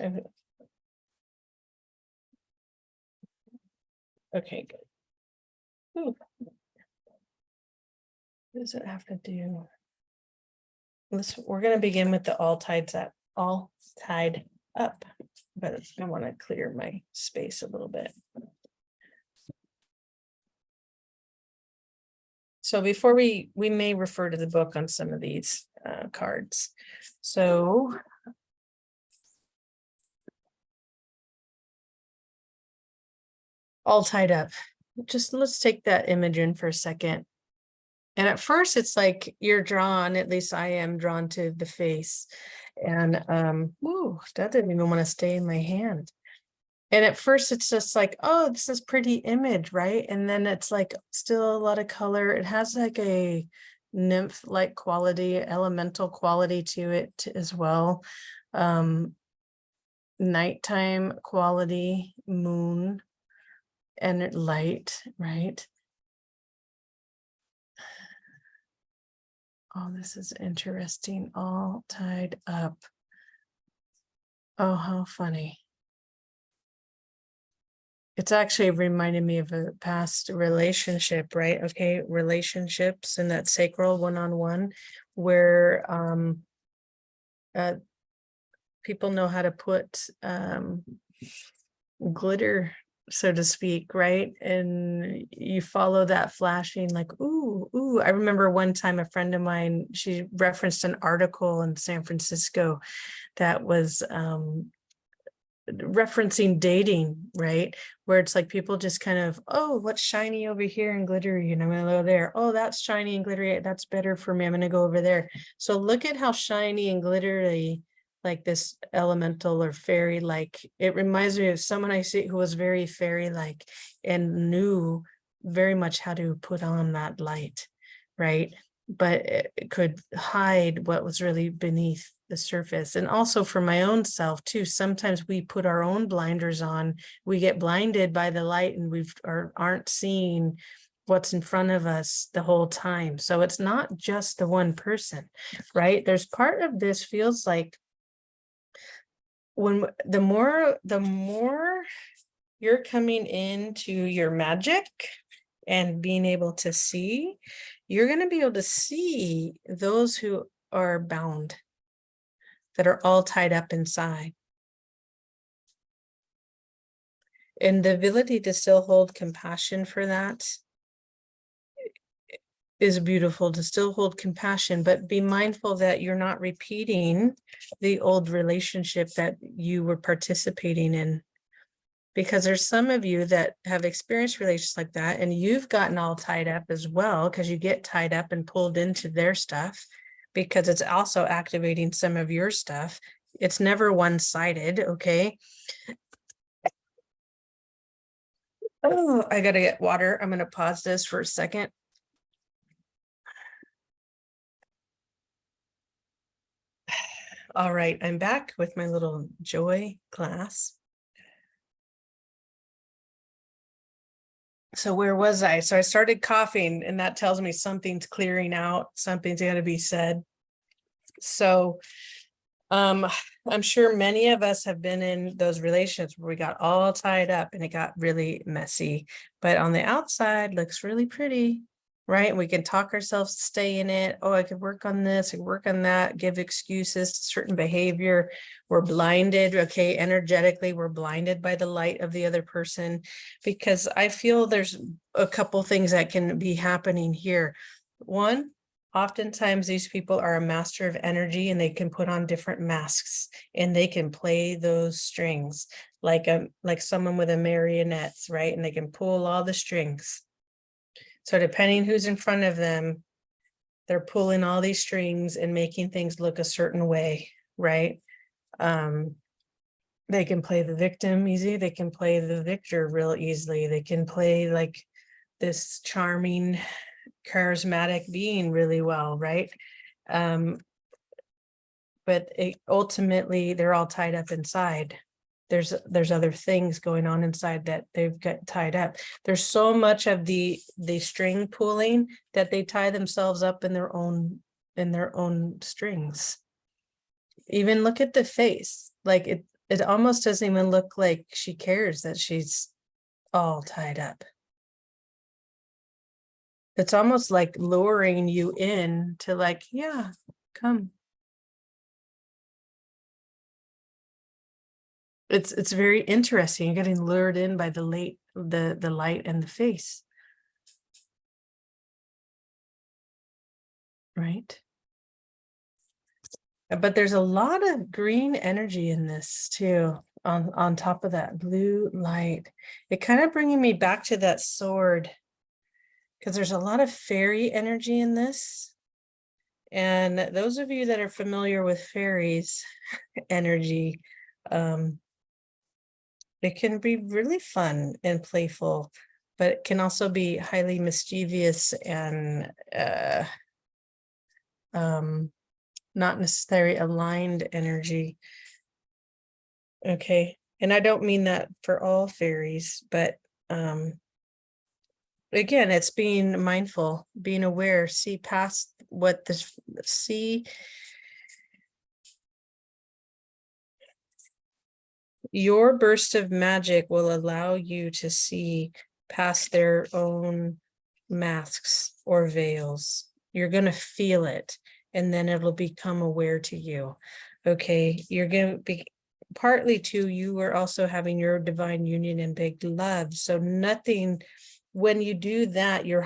Okay, good. Ooh. What does it have to do? We're going to begin with the all tied up, but I want to clear my space a little bit. So before we may refer to the book on some of these cards. So all tied up. Just let's take that image in for a second. And at first it's like you're drawn, at least I am drawn to the face. And whoa, that didn't even want to stay in my hand. And at first it's just like, oh, this is pretty image, right? And then it's like still a lot of color. It has like a nymph-like quality, elemental quality to it as well. Nighttime quality, moon and light, right? Oh, this is interesting, all tied up. Oh, how funny. It's actually reminding me of a past relationship, right? Okay, relationships and that sacral one-on-one where people know how to put glitter, so to speak, right? And you follow that flashing like, ooh, ooh. I remember one time a friend of mine, she referenced an article in San Francisco that was referencing dating, right? Where it's like people just kind of, oh, what's shiny over here and glittery, and I'm gonna go there. Oh, that's shiny and glittery, that's better for me, I'm gonna go over there. So look at how shiny and glittery, like this elemental or fairy like, it reminds me of someone I see who was very fairy like and knew very much how to put on that light, right? But it could hide what was really beneath the surface. And also for my own self too, sometimes we put our own blinders on, we get blinded by the light and aren't seeing what's in front of us the whole time. So it's not just the one person, right? There's part of this feels like when the more you're coming into your magic and being able to see, you're going to be able to see those who are bound, that are all tied up inside. And the ability to still hold compassion for that is beautiful, to still hold compassion, but be mindful that you're not repeating the old relationship that you were participating in. Because there's some of you that have experienced relationships like that, and you've gotten all tied up as well, because you get tied up and pulled into their stuff, because it's also activating some of your stuff. It's never one-sided, okay? Oh, I gotta get water. I'm gonna pause this for a second. All right, I'm back with my little joy glass. So where was I? So I started coughing, and that tells me something's clearing out, something's got to be said. So I'm sure many of us have been in those relationships where we got all tied up and it got really messy, but on the outside looks really pretty, right? We can talk ourselves to stay in it. Oh, I could work on this, I could work on that, give excuses to certain behavior. We're blinded, okay, energetically, we're blinded by the light of the other person, because I feel there's a couple things that can be happening here. One, oftentimes these people are a master of energy and they can put on different masks and they can play those strings like someone with a marionette, right? And they can pull all the strings. So depending who's in front of them, they're pulling all these strings and making things look a certain way, right? They can play the victim easy, they can play the victor real easily, they can play like this charming charismatic being really well, right? But ultimately they're all tied up inside. There's other things going on inside that they've got tied up. There's so much of the string pulling that they tie themselves up in their own strings. Even look at the face, like it almost doesn't even look like she cares that she's all tied up. It's almost like luring you in to, like, yeah, come. It's very interesting. You're getting lured in by the light and the face. Right. But there's a lot of green energy in this too, on top of that blue light. It kind of bringing me back to that sword, because there's a lot of fairy energy in this. And those of you that are familiar with fairies energy, it can be really fun and playful, but it can also be highly mischievous and not necessarily aligned energy. Okay. And I don't mean that for all fairies, but again, it's being mindful, being aware, see past what this, see your burst of magic will allow you to see past their own masks or veils. You're going to feel it, and then it'll become aware to you. Okay, you're going to be partly too, you are also having your divine union and big love. So nothing, when you do that, your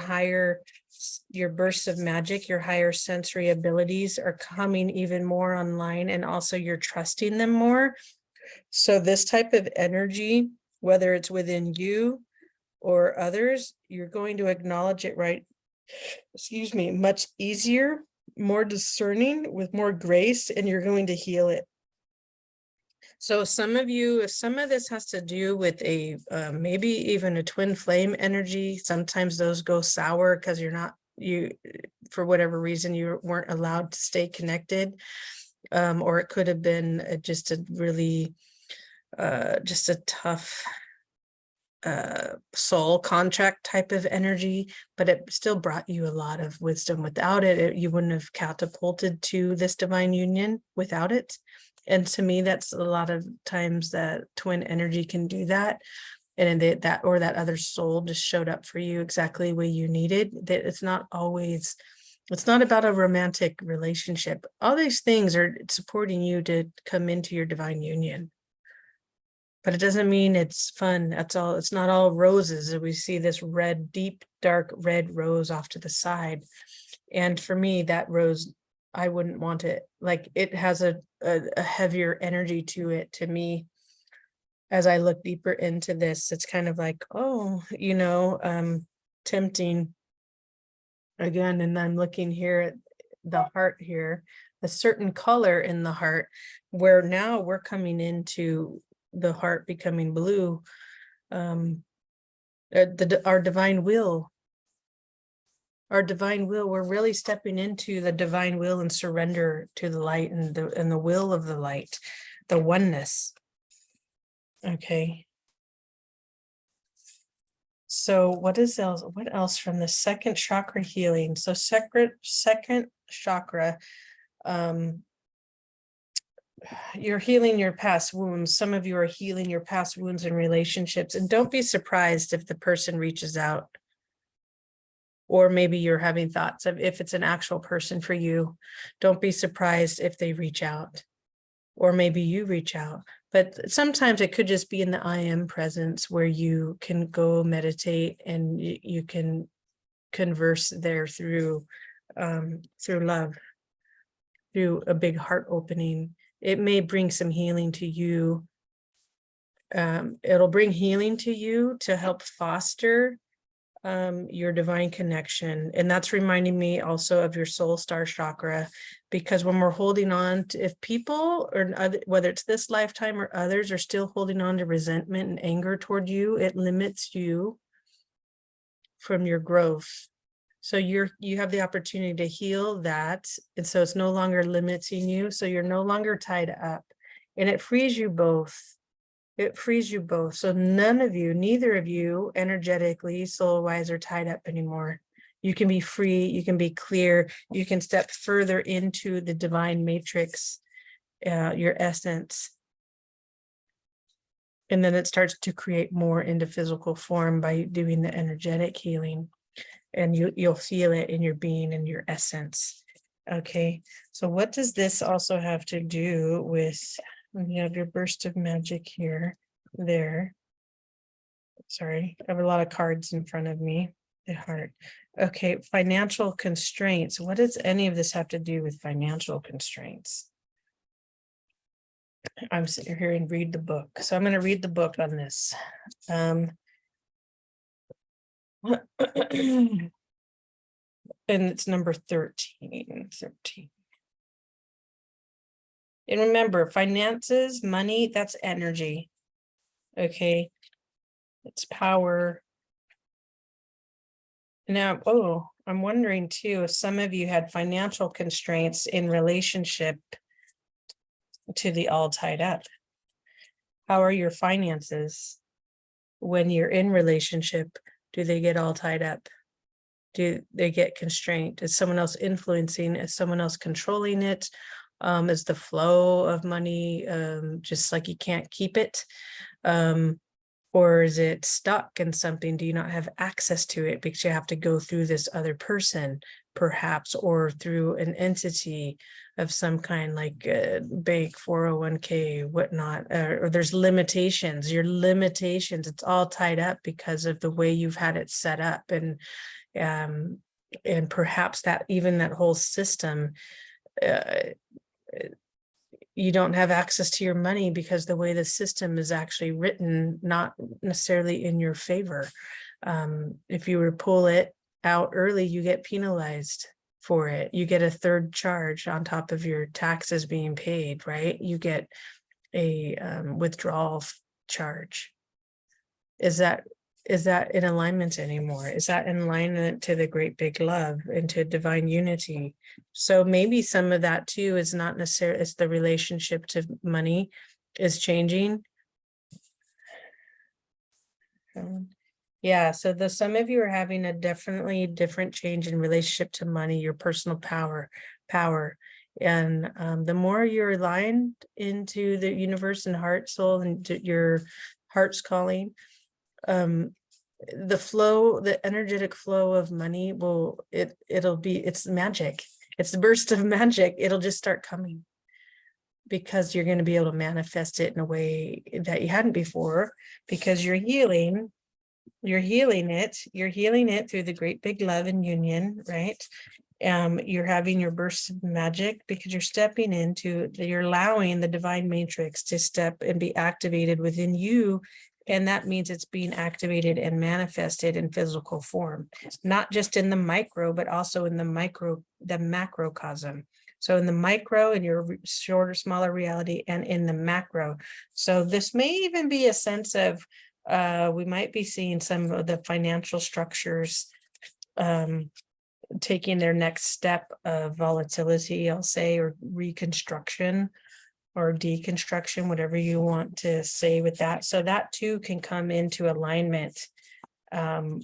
bursts of magic, your higher sensory abilities are coming even more online, and also you're trusting them more. So this type of energy, whether it's within you or others, you're going to acknowledge it, right? Excuse me, much easier, more discerning, with more grace, and you're going to heal it. So some of you, if some of this has to do with a maybe even a twin flame energy, sometimes those go sour because you for whatever reason you weren't allowed to stay connected, or it could have been just a really just a tough soul contract type of energy, but it still brought you a lot of wisdom. Without it, you wouldn't have catapulted to this divine union without it. And to me, that's a lot of times that twin energy can do that. And that other soul just showed up for you exactly where you needed. That it's not about a romantic relationship. All these things are supporting you to come into your divine union. But it doesn't mean it's fun. That's all. It's not all roses. We see this red, deep, dark red rose off to the side. And for me, that rose, I wouldn't want it. Like, it has a heavier energy to it. To me, as I look deeper into this, it's kind of like, oh, tempting again. And I'm looking here at the heart here, a certain color in the heart, where now we're coming into the heart becoming blue, our divine will, we're really stepping into the divine will and surrender to the light and the will of the light, the oneness. Okay, so what else from the second chakra healing? So second chakra, you're healing your past wounds. Some of you are healing your past wounds in relationships, and don't be surprised if the person reaches out, or maybe you're having thoughts of if it's an actual person for you. Don't be surprised if they reach out, or maybe you reach out. But sometimes it could just be in the I am presence, where you can go meditate and you can converse there through love, through a big heart opening. It may bring some healing to you. It'll bring healing to you to help foster your divine connection. And that's reminding me also of your soul star chakra, because when we're holding on to, if people or whether it's this lifetime or others are still holding on to resentment and anger toward you, it limits you from your growth. So you have the opportunity to heal that. And so it's no longer limiting you. So you're no longer tied up, and it frees you both. It frees you both. So none of you, neither of you energetically, soul wise, are tied up anymore. You can be free. You can be clear. You can step further into the divine matrix, your essence. And then it starts to create more into physical form by doing the energetic healing. And you'll feel it in your being and your essence. Okay, so what does this also have to do with, you have your burst of magic here, there. Sorry, I have a lot of cards in front of me. The heart. Okay, financial constraints. What does any of this have to do with financial constraints? I'm sitting here and read the book. So I'm going to read the book on this. And it's number 13. And remember, finances, money, that's energy. Okay. It's power. Now, I'm wondering too, if some of you had financial constraints in relationship to the all tied up. How are your finances when you're in relationship? Do they get all tied up? Do they get constrained? Is someone else influencing? Is someone else controlling it? Is the flow of money just like you can't keep it? Or is it stuck in something? Do you not have access to it because you have to go through this other person, perhaps, or through an entity of some kind, like a bank, 401k, whatnot, or there's limitations, your limitations, it's all tied up because of the way you've had it set up. And perhaps that even that whole system, you don't have access to your money because the way the system is actually written, not necessarily in your favor. If you were to pull it out early, you get penalized for it. You get a third charge on top of your taxes being paid, right? You get a withdrawal charge. Is that in alignment anymore? Is that in alignment to the great big love and to divine unity? So maybe some of that too is not necessarily, it's the relationship to money is changing. Yeah, so some of you are having a definitely different change in relationship to money, your personal power. And the more you're aligned into the universe and heart, soul, and your heart's calling, the flow, the energetic flow of money it's magic. It's the burst of magic. It'll just start coming because you're going to be able to manifest it in a way that you hadn't before, because you're healing it through the great big love and union, right? You're having your burst of magic because you're allowing the divine matrix to step and be activated within you. And that means it's being activated and manifested in physical form, not just in the micro, but also in the macrocosm. So in the micro, in your shorter, smaller reality, and in the macro. So this may even be a sense of, we might be seeing some of the financial structures taking their next step of volatility, I'll say, or reconstruction or deconstruction, whatever you want to say with that. So that too can come into alignment. The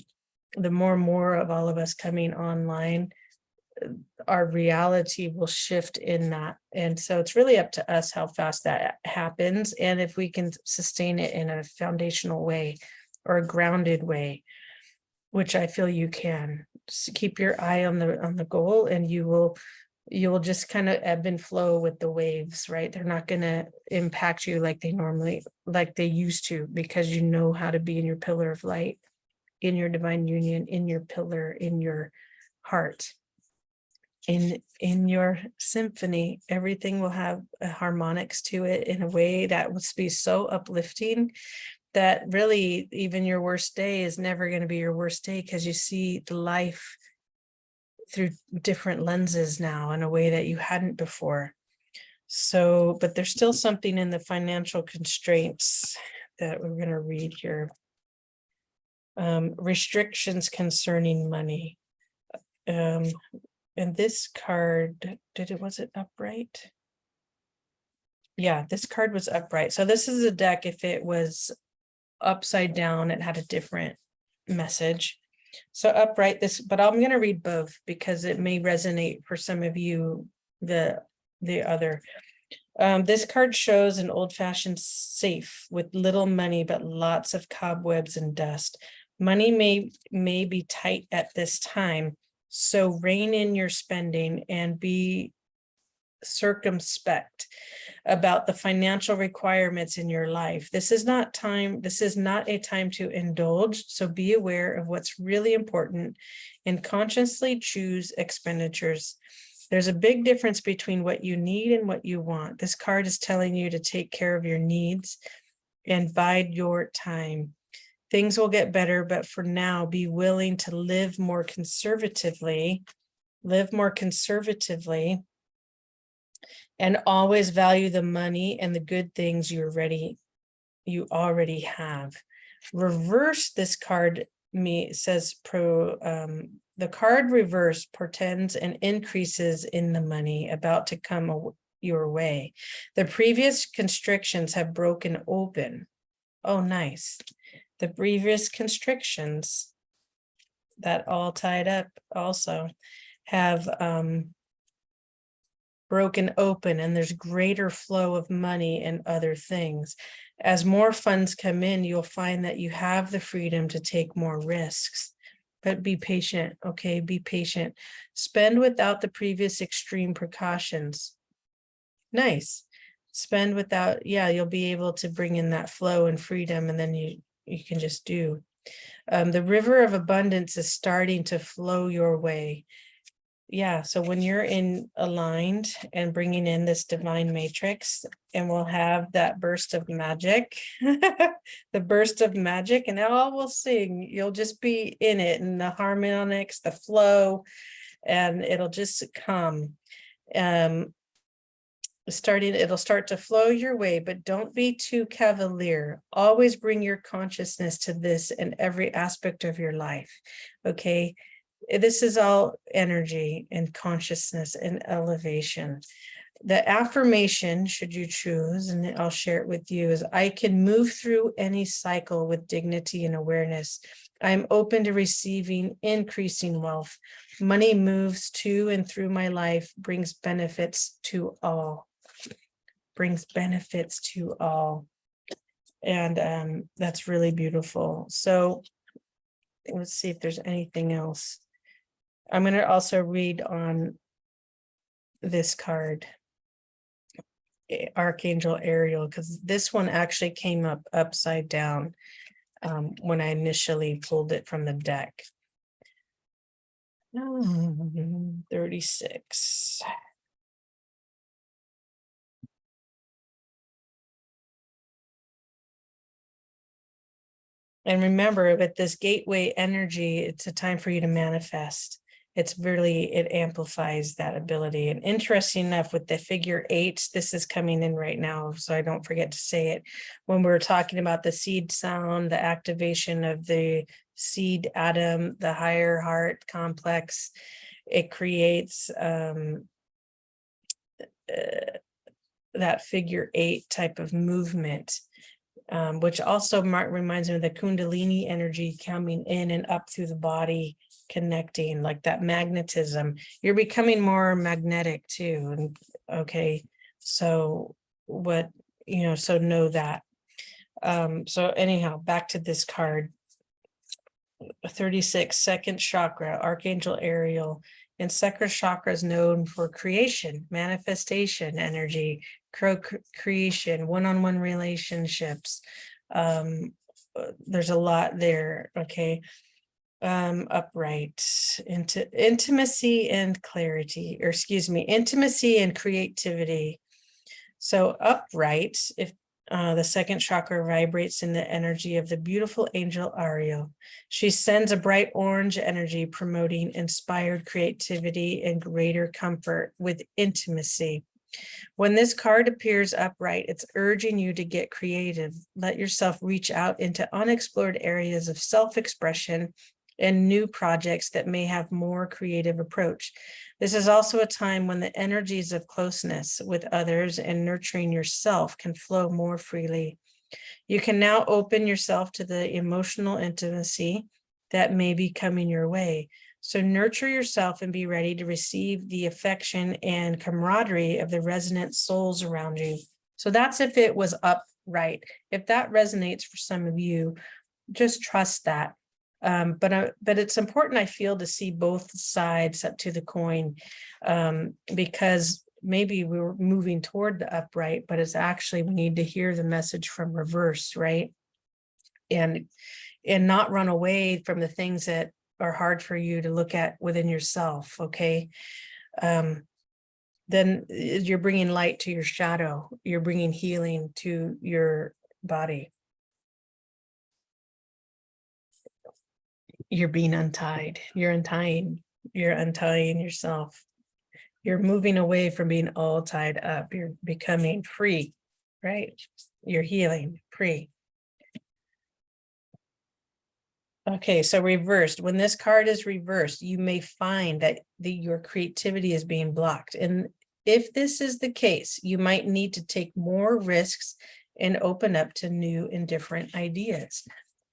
more and more of all of us coming online, our reality will shift in that. And so it's really up to us how fast that happens, and if we can sustain it in a foundational way or a grounded way, which I feel you can. Just keep your eye on the goal, and you will just kind of ebb and flow with the waves, right? They're not going to impact you like they used to, because you know how to be in your pillar of light, in your divine union, in your pillar, in your heart. In your symphony, everything will have a harmonics to it in a way that would be so uplifting that really even your worst day is never going to be your worst day, because you see the life through different lenses now in a way that you hadn't before. So, but there's still something in the financial constraints that we're going to read here. Restrictions concerning money. And this card, was it upright? Yeah, this card was upright. So this is a deck. If it was upside down, it had a different message. So upright this, but I'm going to read both because it may resonate for some of you, the other. This card shows an old-fashioned safe with little money, but lots of cobwebs and dust. Money may be tight at this time, so rein in your spending and be circumspect about the financial requirements in your life. This is not a time to indulge, so be aware of what's really important and consciously choose expenditures. There's a big difference between what you need and what you want. This card is telling you to take care of your needs and bide your time. Things will get better, but for now, be willing to live more conservatively, and always value the money and the good things you already have. Reverse this card says the card reverse portends and increases in the money about to come your way. The previous constrictions have broken open. Oh, nice. The previous constrictions that all tied up also have broken open, and there's greater flow of money and other things. As more funds come in, you'll find that you have the freedom to take more risks, but be patient. Okay, be patient. Spend without the previous extreme precautions. Nice. Spend without, yeah, you'll be able to bring in that flow and freedom, and then you can just do. The river of abundance is starting to flow your way. Yeah, so when you're aligned and bringing in this divine matrix, and we'll have that burst of magic, the burst of magic, and all will sing. You'll just be in it, and the harmonics, the flow, and it'll just come. It'll start to flow your way, but don't be too cavalier. Always bring your consciousness to this in every aspect of your life. Okay. This is all energy and consciousness and elevation. The affirmation, should you choose, and I'll share it with you, is I can move through any cycle with dignity and awareness. I'm open to receiving increasing wealth. Money moves to and through my life, brings benefits to all. And that's really beautiful. So let's see if there's anything else. I'm going to also read on this card, Archangel Ariel, because this one actually came up upside down when I initially pulled it from the deck. 36. And remember, with this gateway energy, it's a time for you to manifest. It amplifies that ability. And interesting enough, with the figure 8, this is coming in right now, so I don't forget to say it. When we're talking about the seed sound, the activation of the seed atom, the higher heart complex, it creates that figure 8 type of movement. Which also reminds me of the Kundalini energy coming in and up through the body, connecting, like that magnetism. You're becoming more magnetic too. And okay, so so know that. So anyhow, back to this card. 36, second chakra, Archangel Ariel. And second chakra is known for creation, manifestation energy, creation, one-on-one relationships. There's a lot there. Okay. Upright, intimacy and clarity, or excuse me, intimacy and creativity. So upright, if the second chakra vibrates in the energy of the beautiful angel Ariel. She sends a bright orange energy promoting inspired creativity and greater comfort with intimacy. When this card appears upright, it's urging you to get creative. Let yourself reach out into unexplored areas of self-expression and new projects that may have more creative approach. This is also a time when the energies of closeness with others and nurturing yourself can flow more freely. You can now open yourself to the emotional intimacy that may be coming your way. So nurture yourself and be ready to receive the affection and camaraderie of the resonant souls around you. So that's if it was upright. If that resonates for some of you, just trust that. But it's important, I feel, to see both sides up to the coin, because maybe we were moving toward the upright, but it's actually, we need to hear the message from reverse, right? And not run away from the things that are hard for you to look at within yourself, okay? Then you're bringing light to your shadow. You're bringing healing to your body. You're being untied. You're untying yourself. You're moving away from being all tied up. You're becoming free, right? You're healing, free. Okay, so reversed. When this card is reversed, you may find that your creativity is being blocked. And if this is the case, you might need to take more risks and open up to new and different ideas.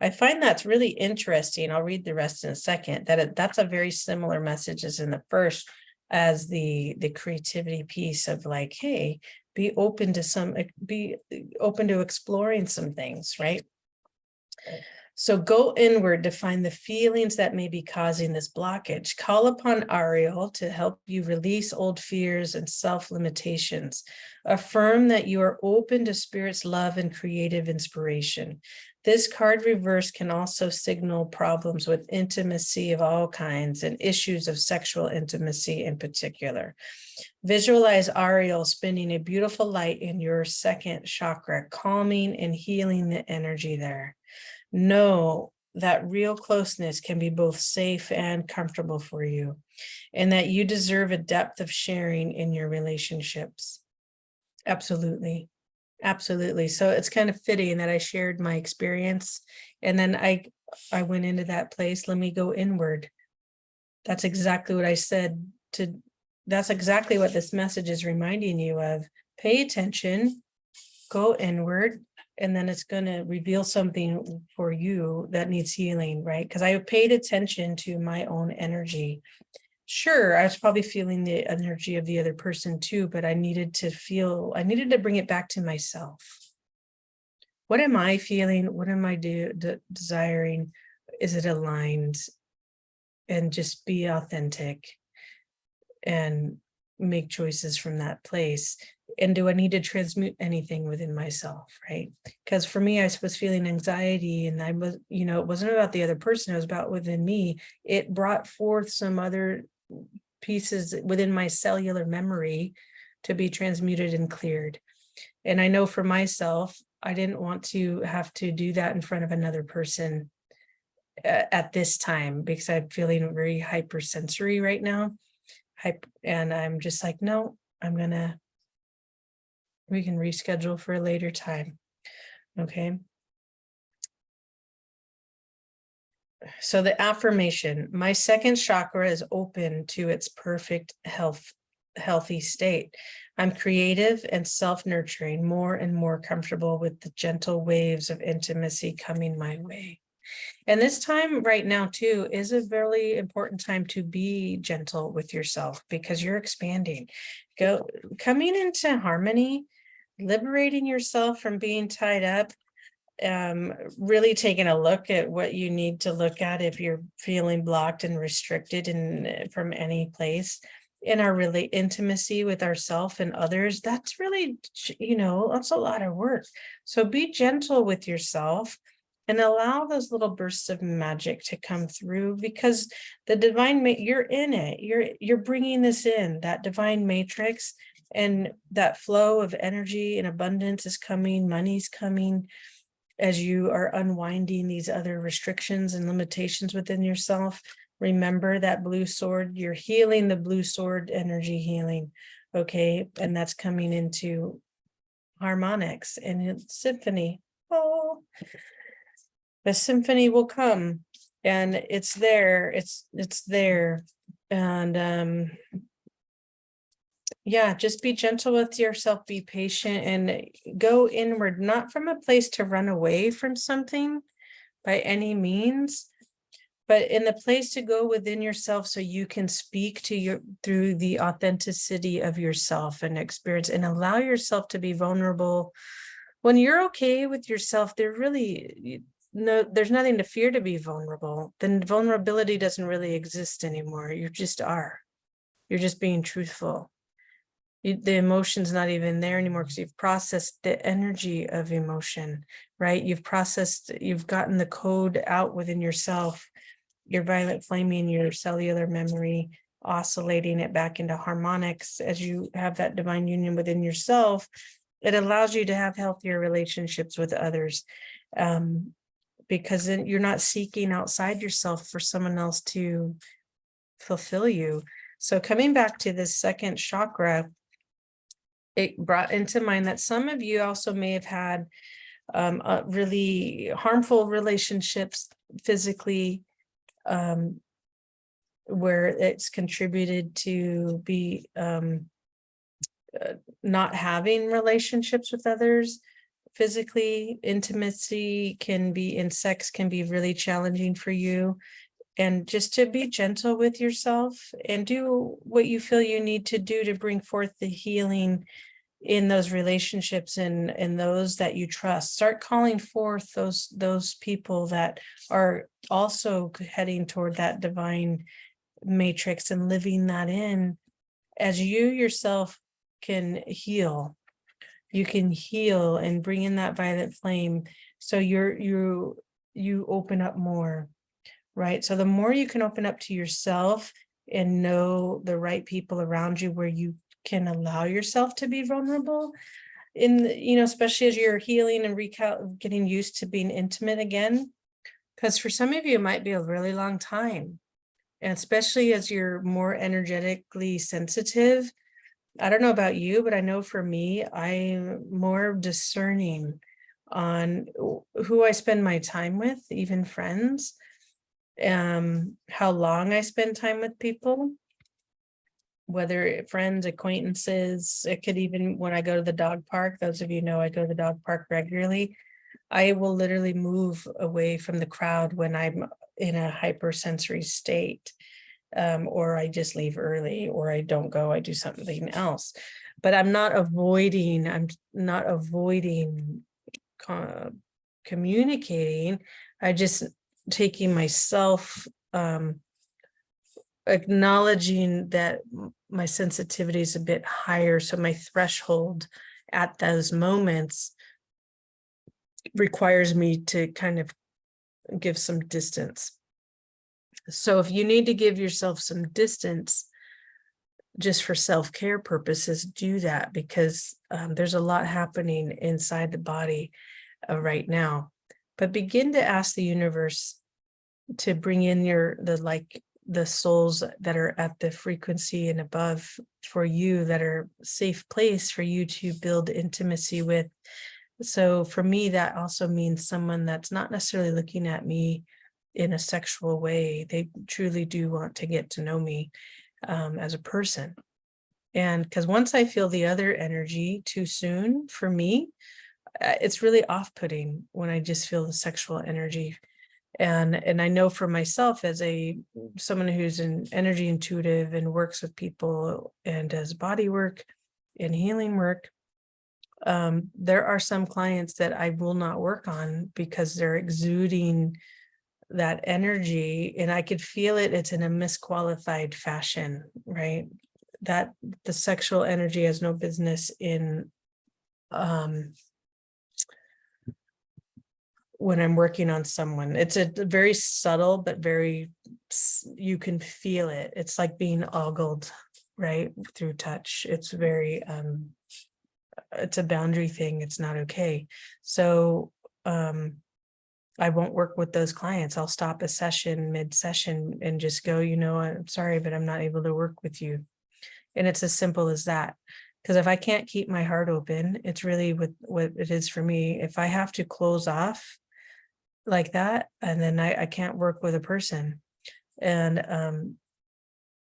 I find that's really interesting. I'll read the rest in a second. That's a very similar message as in the first, as the creativity piece of like, hey, be open to exploring some things, right? So go inward to find the feelings that may be causing this blockage. Call upon Ariel to help you release old fears and self-limitations. Affirm that you are open to Spirit's love and creative inspiration. This card reverse can also signal problems with intimacy of all kinds and issues of sexual intimacy in particular. Visualize Ariel spinning a beautiful light in your second chakra, calming and healing the energy there. Know that real closeness can be both safe and comfortable for you, and that you deserve a depth of sharing in your relationships. Absolutely. Absolutely. So it's kind of fitting that I shared my experience, and then I went into that place. Let me go inward. That's exactly what I said that's exactly what this message is reminding you of. Pay attention, go inward, and then it's going to reveal something for you that needs healing, right? Because I paid attention to my own energy. Sure, I was probably feeling the energy of the other person too, but I needed to bring it back to myself. What am I feeling? What am I desiring? Is it aligned? And just be authentic and make choices from that place. And do I need to transmute anything within myself, right? Because for me, I was feeling anxiety, and I was, it wasn't about the other person, it was about within me. It brought forth some other pieces within my cellular memory to be transmuted and cleared. And I know for myself, I didn't want to have to do that in front of another person at this time, because I'm feeling very hypersensory right now. And I'm just like, no, we can reschedule for a later time. Okay. So the affirmation, my second chakra is open to its perfect healthy state. I'm creative and self-nurturing, more and more comfortable with the gentle waves of intimacy coming my way. And this time right now too is a very important time to be gentle with yourself, because you're expanding, coming into harmony, liberating yourself from being tied up, really taking a look at what you need to look at if you're feeling blocked and restricted from any place in our really intimacy with ourselves and others. That's really, that's a lot of work. So be gentle with yourself and allow those little bursts of magic to come through, because the divine, you're in it. You're bringing this in, that divine matrix, and that flow of energy and abundance is coming. Money's coming as you are unwinding these other restrictions and limitations within yourself. Remember that blue sword. You're healing the blue sword energy healing. Okay, and that's coming into harmonics and symphony. Oh. The symphony will come. and it's there, it's there. And yeah, just be gentle with yourself, be patient, and go inward, not from a place to run away from something by any means, but in the place to go within yourself so you can speak to your through the authenticity of yourself and experience, and allow yourself to be vulnerable. When you're okay with yourself, there's nothing to fear to be vulnerable. Then vulnerability doesn't really exist anymore. You just are. You're just being truthful. The emotion's not even there anymore because you've processed the energy of emotion, right? You've gotten the code out within yourself, your violet flaming, your cellular memory, oscillating it back into harmonics as you have that divine union within yourself. It allows you to have healthier relationships with others, because then you're not seeking outside yourself for someone else to fulfill you. So coming back to this second chakra, it brought into mind that some of you also may have had really harmful relationships physically, where it's contributed to be not having relationships with others. Physically, intimacy can be in sex can be really challenging for you. And just to be gentle with yourself and do what you feel you need to do to bring forth the healing in those relationships and those that you trust. Start calling forth those people that are also heading toward that divine matrix and living that in. As you yourself can heal, you can heal and bring in that violet flame, so you open up more, right? So the more you can open up to yourself and know the right people around you where you can allow yourself to be vulnerable especially as you're healing and getting used to being intimate again, because for some of you it might be a really long time, and especially as you're more energetically sensitive. I don't know about you, but I know for me, I'm more discerning on who I spend my time with, even friends, how long I spend time with people, whether friends, acquaintances. It could even, when I go to the dog park, those of you know I go to the dog park regularly, I will literally move away from the crowd when I'm in a hypersensory state, or I just leave early, or I don't go, I do something else. But I'm not avoiding communicating. I just taking myself, acknowledging that my sensitivity is a bit higher, so my threshold at those moments requires me to kind of give some distance. So if you need to give yourself some distance just for self-care purposes, do that, because there's a lot happening inside the body right now. But begin to ask the universe to bring in the souls that are at the frequency and above for you, that are a safe place for you to build intimacy with. So for me, that also means someone that's not necessarily looking at me in a sexual way. They truly do want to get to know me as a person. And because once I feel the other energy too soon, for me, it's really off-putting when I just feel the sexual energy. And I know for myself, as someone who's an energy intuitive and works with people and does body work and healing work, there are some clients that I will not work on because they're exuding that energy, and I could feel it. It's in a misqualified fashion, right? That the sexual energy has no business in when I'm working on someone. It's a very subtle, but you can feel it. It's like being ogled, right, through touch. It's very, it's a boundary thing. It's not okay. So I won't work with those clients. I'll stop a session mid-session and just go, I'm sorry, but I'm not able to work with you. And it's as simple as that. Because if I can't keep my heart open, it's really what it is for me. If I have to close off like that, and then I can't work with a person. And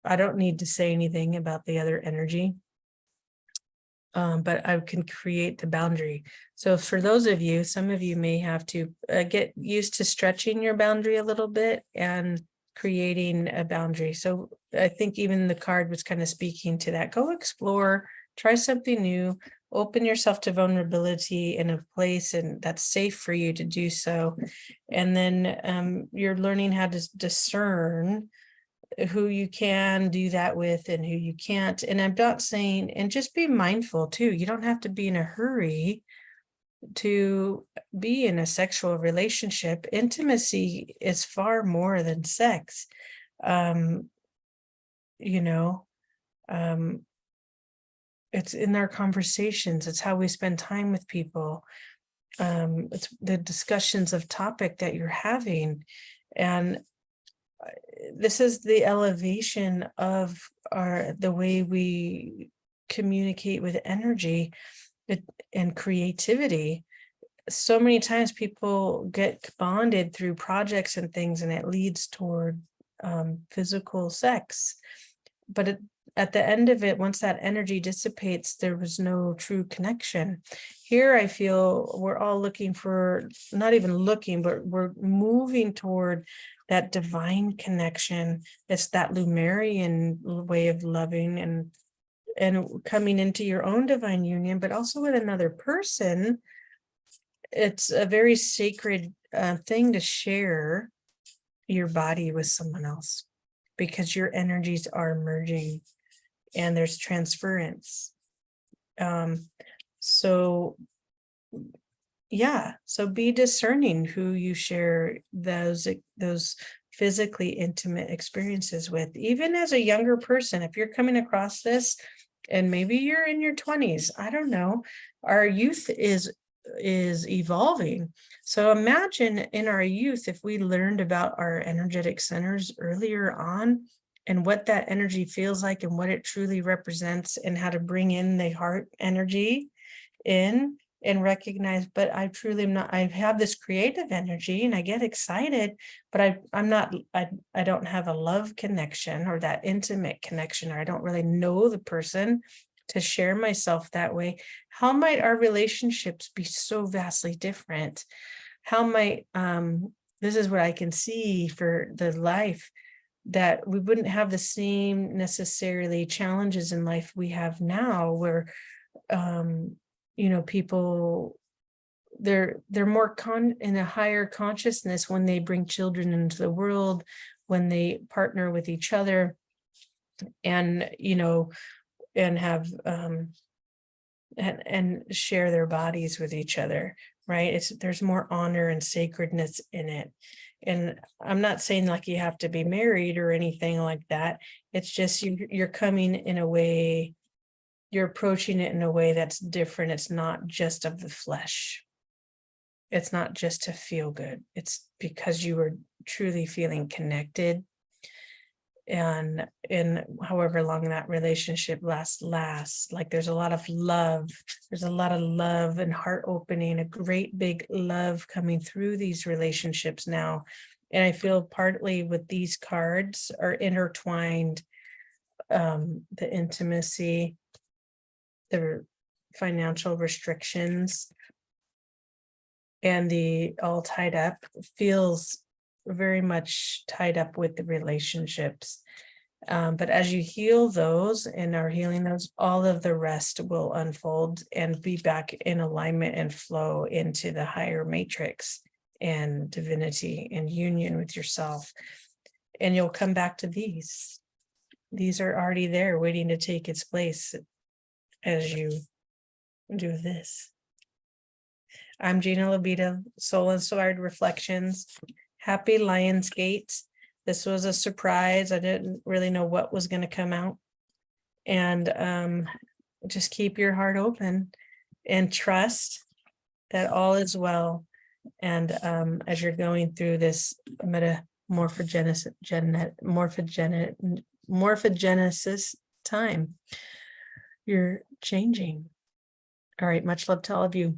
I don't need to say anything about the other energy, but I can create the boundary. So for those of you, some of you may have to get used to stretching your boundary a little bit and creating a boundary. So I think even the card was kind of speaking to that. Go explore, try something new, open yourself to vulnerability in a place and that's safe for you to do so. And then you're learning how to discern who you can do that with and who you can't. And I'm not saying, and just be mindful too, you don't have to be in a hurry to be in a sexual relationship. Intimacy is far more than sex. Um, you know, um, it's in our conversations, it's how we spend time with people. It's the discussions of topic that you're having. And this is the elevation of the way we communicate with energy and creativity. So many times people get bonded through projects and things, and it leads toward physical sex. But at the end of it, once that energy dissipates, there was no true connection. Here, I feel we're all looking for, not even looking, but we're moving toward that divine connection. It's that Lemurian way of loving and coming into your own divine union, but also with another person. It's a very sacred thing to share your body with someone else, because your energies are merging and there's transference. So yeah, so be discerning who you share those physically intimate experiences with. Even as a younger person, if you're coming across this and maybe you're in your 20s, I don't know, our youth is evolving. So imagine in our youth, if we learned about our energetic centers earlier on and what that energy feels like and what it truly represents and how to bring in the heart energy in and recognize, but I truly am not, I have this creative energy and I get excited, but I'm not, I don't have a love connection or that intimate connection, or I don't really know the person to share myself that way. How might our relationships be so vastly different? How might, this is what I can see for the life, that we wouldn't have the same necessarily challenges in life we have now, where people, they're more in a higher consciousness when they bring children into the world, when they partner with each other, and and have and share their bodies with each other, right? There's more honor and sacredness in it. And I'm not saying like you have to be married or anything like that. It's just you're coming in a way, you're approaching it in a way that's different. It's not just of the flesh. It's not just to feel good. It's because you are truly feeling connected. And in however long that relationship lasts, like there's a lot of love. There's a lot of love and heart opening, a great big love coming through these relationships now. And I feel partly with these cards are intertwined, the intimacy, the financial restrictions, and the all tied up feels very much tied up with the relationships. But as you heal those and are healing those, all of the rest will unfold and be back in alignment and flow into the higher matrix and divinity and union with yourself. And you'll come back to these. These are already there waiting to take its place as you do this. I'm Gina Lobito, Soul Inspired Reflections. Happy Lionsgate. This was a surprise. I didn't really know what was going to come out. And just keep your heart open and trust that all is well. And as you're going through this morphogenesis time, you're changing. All right, much love to all of you.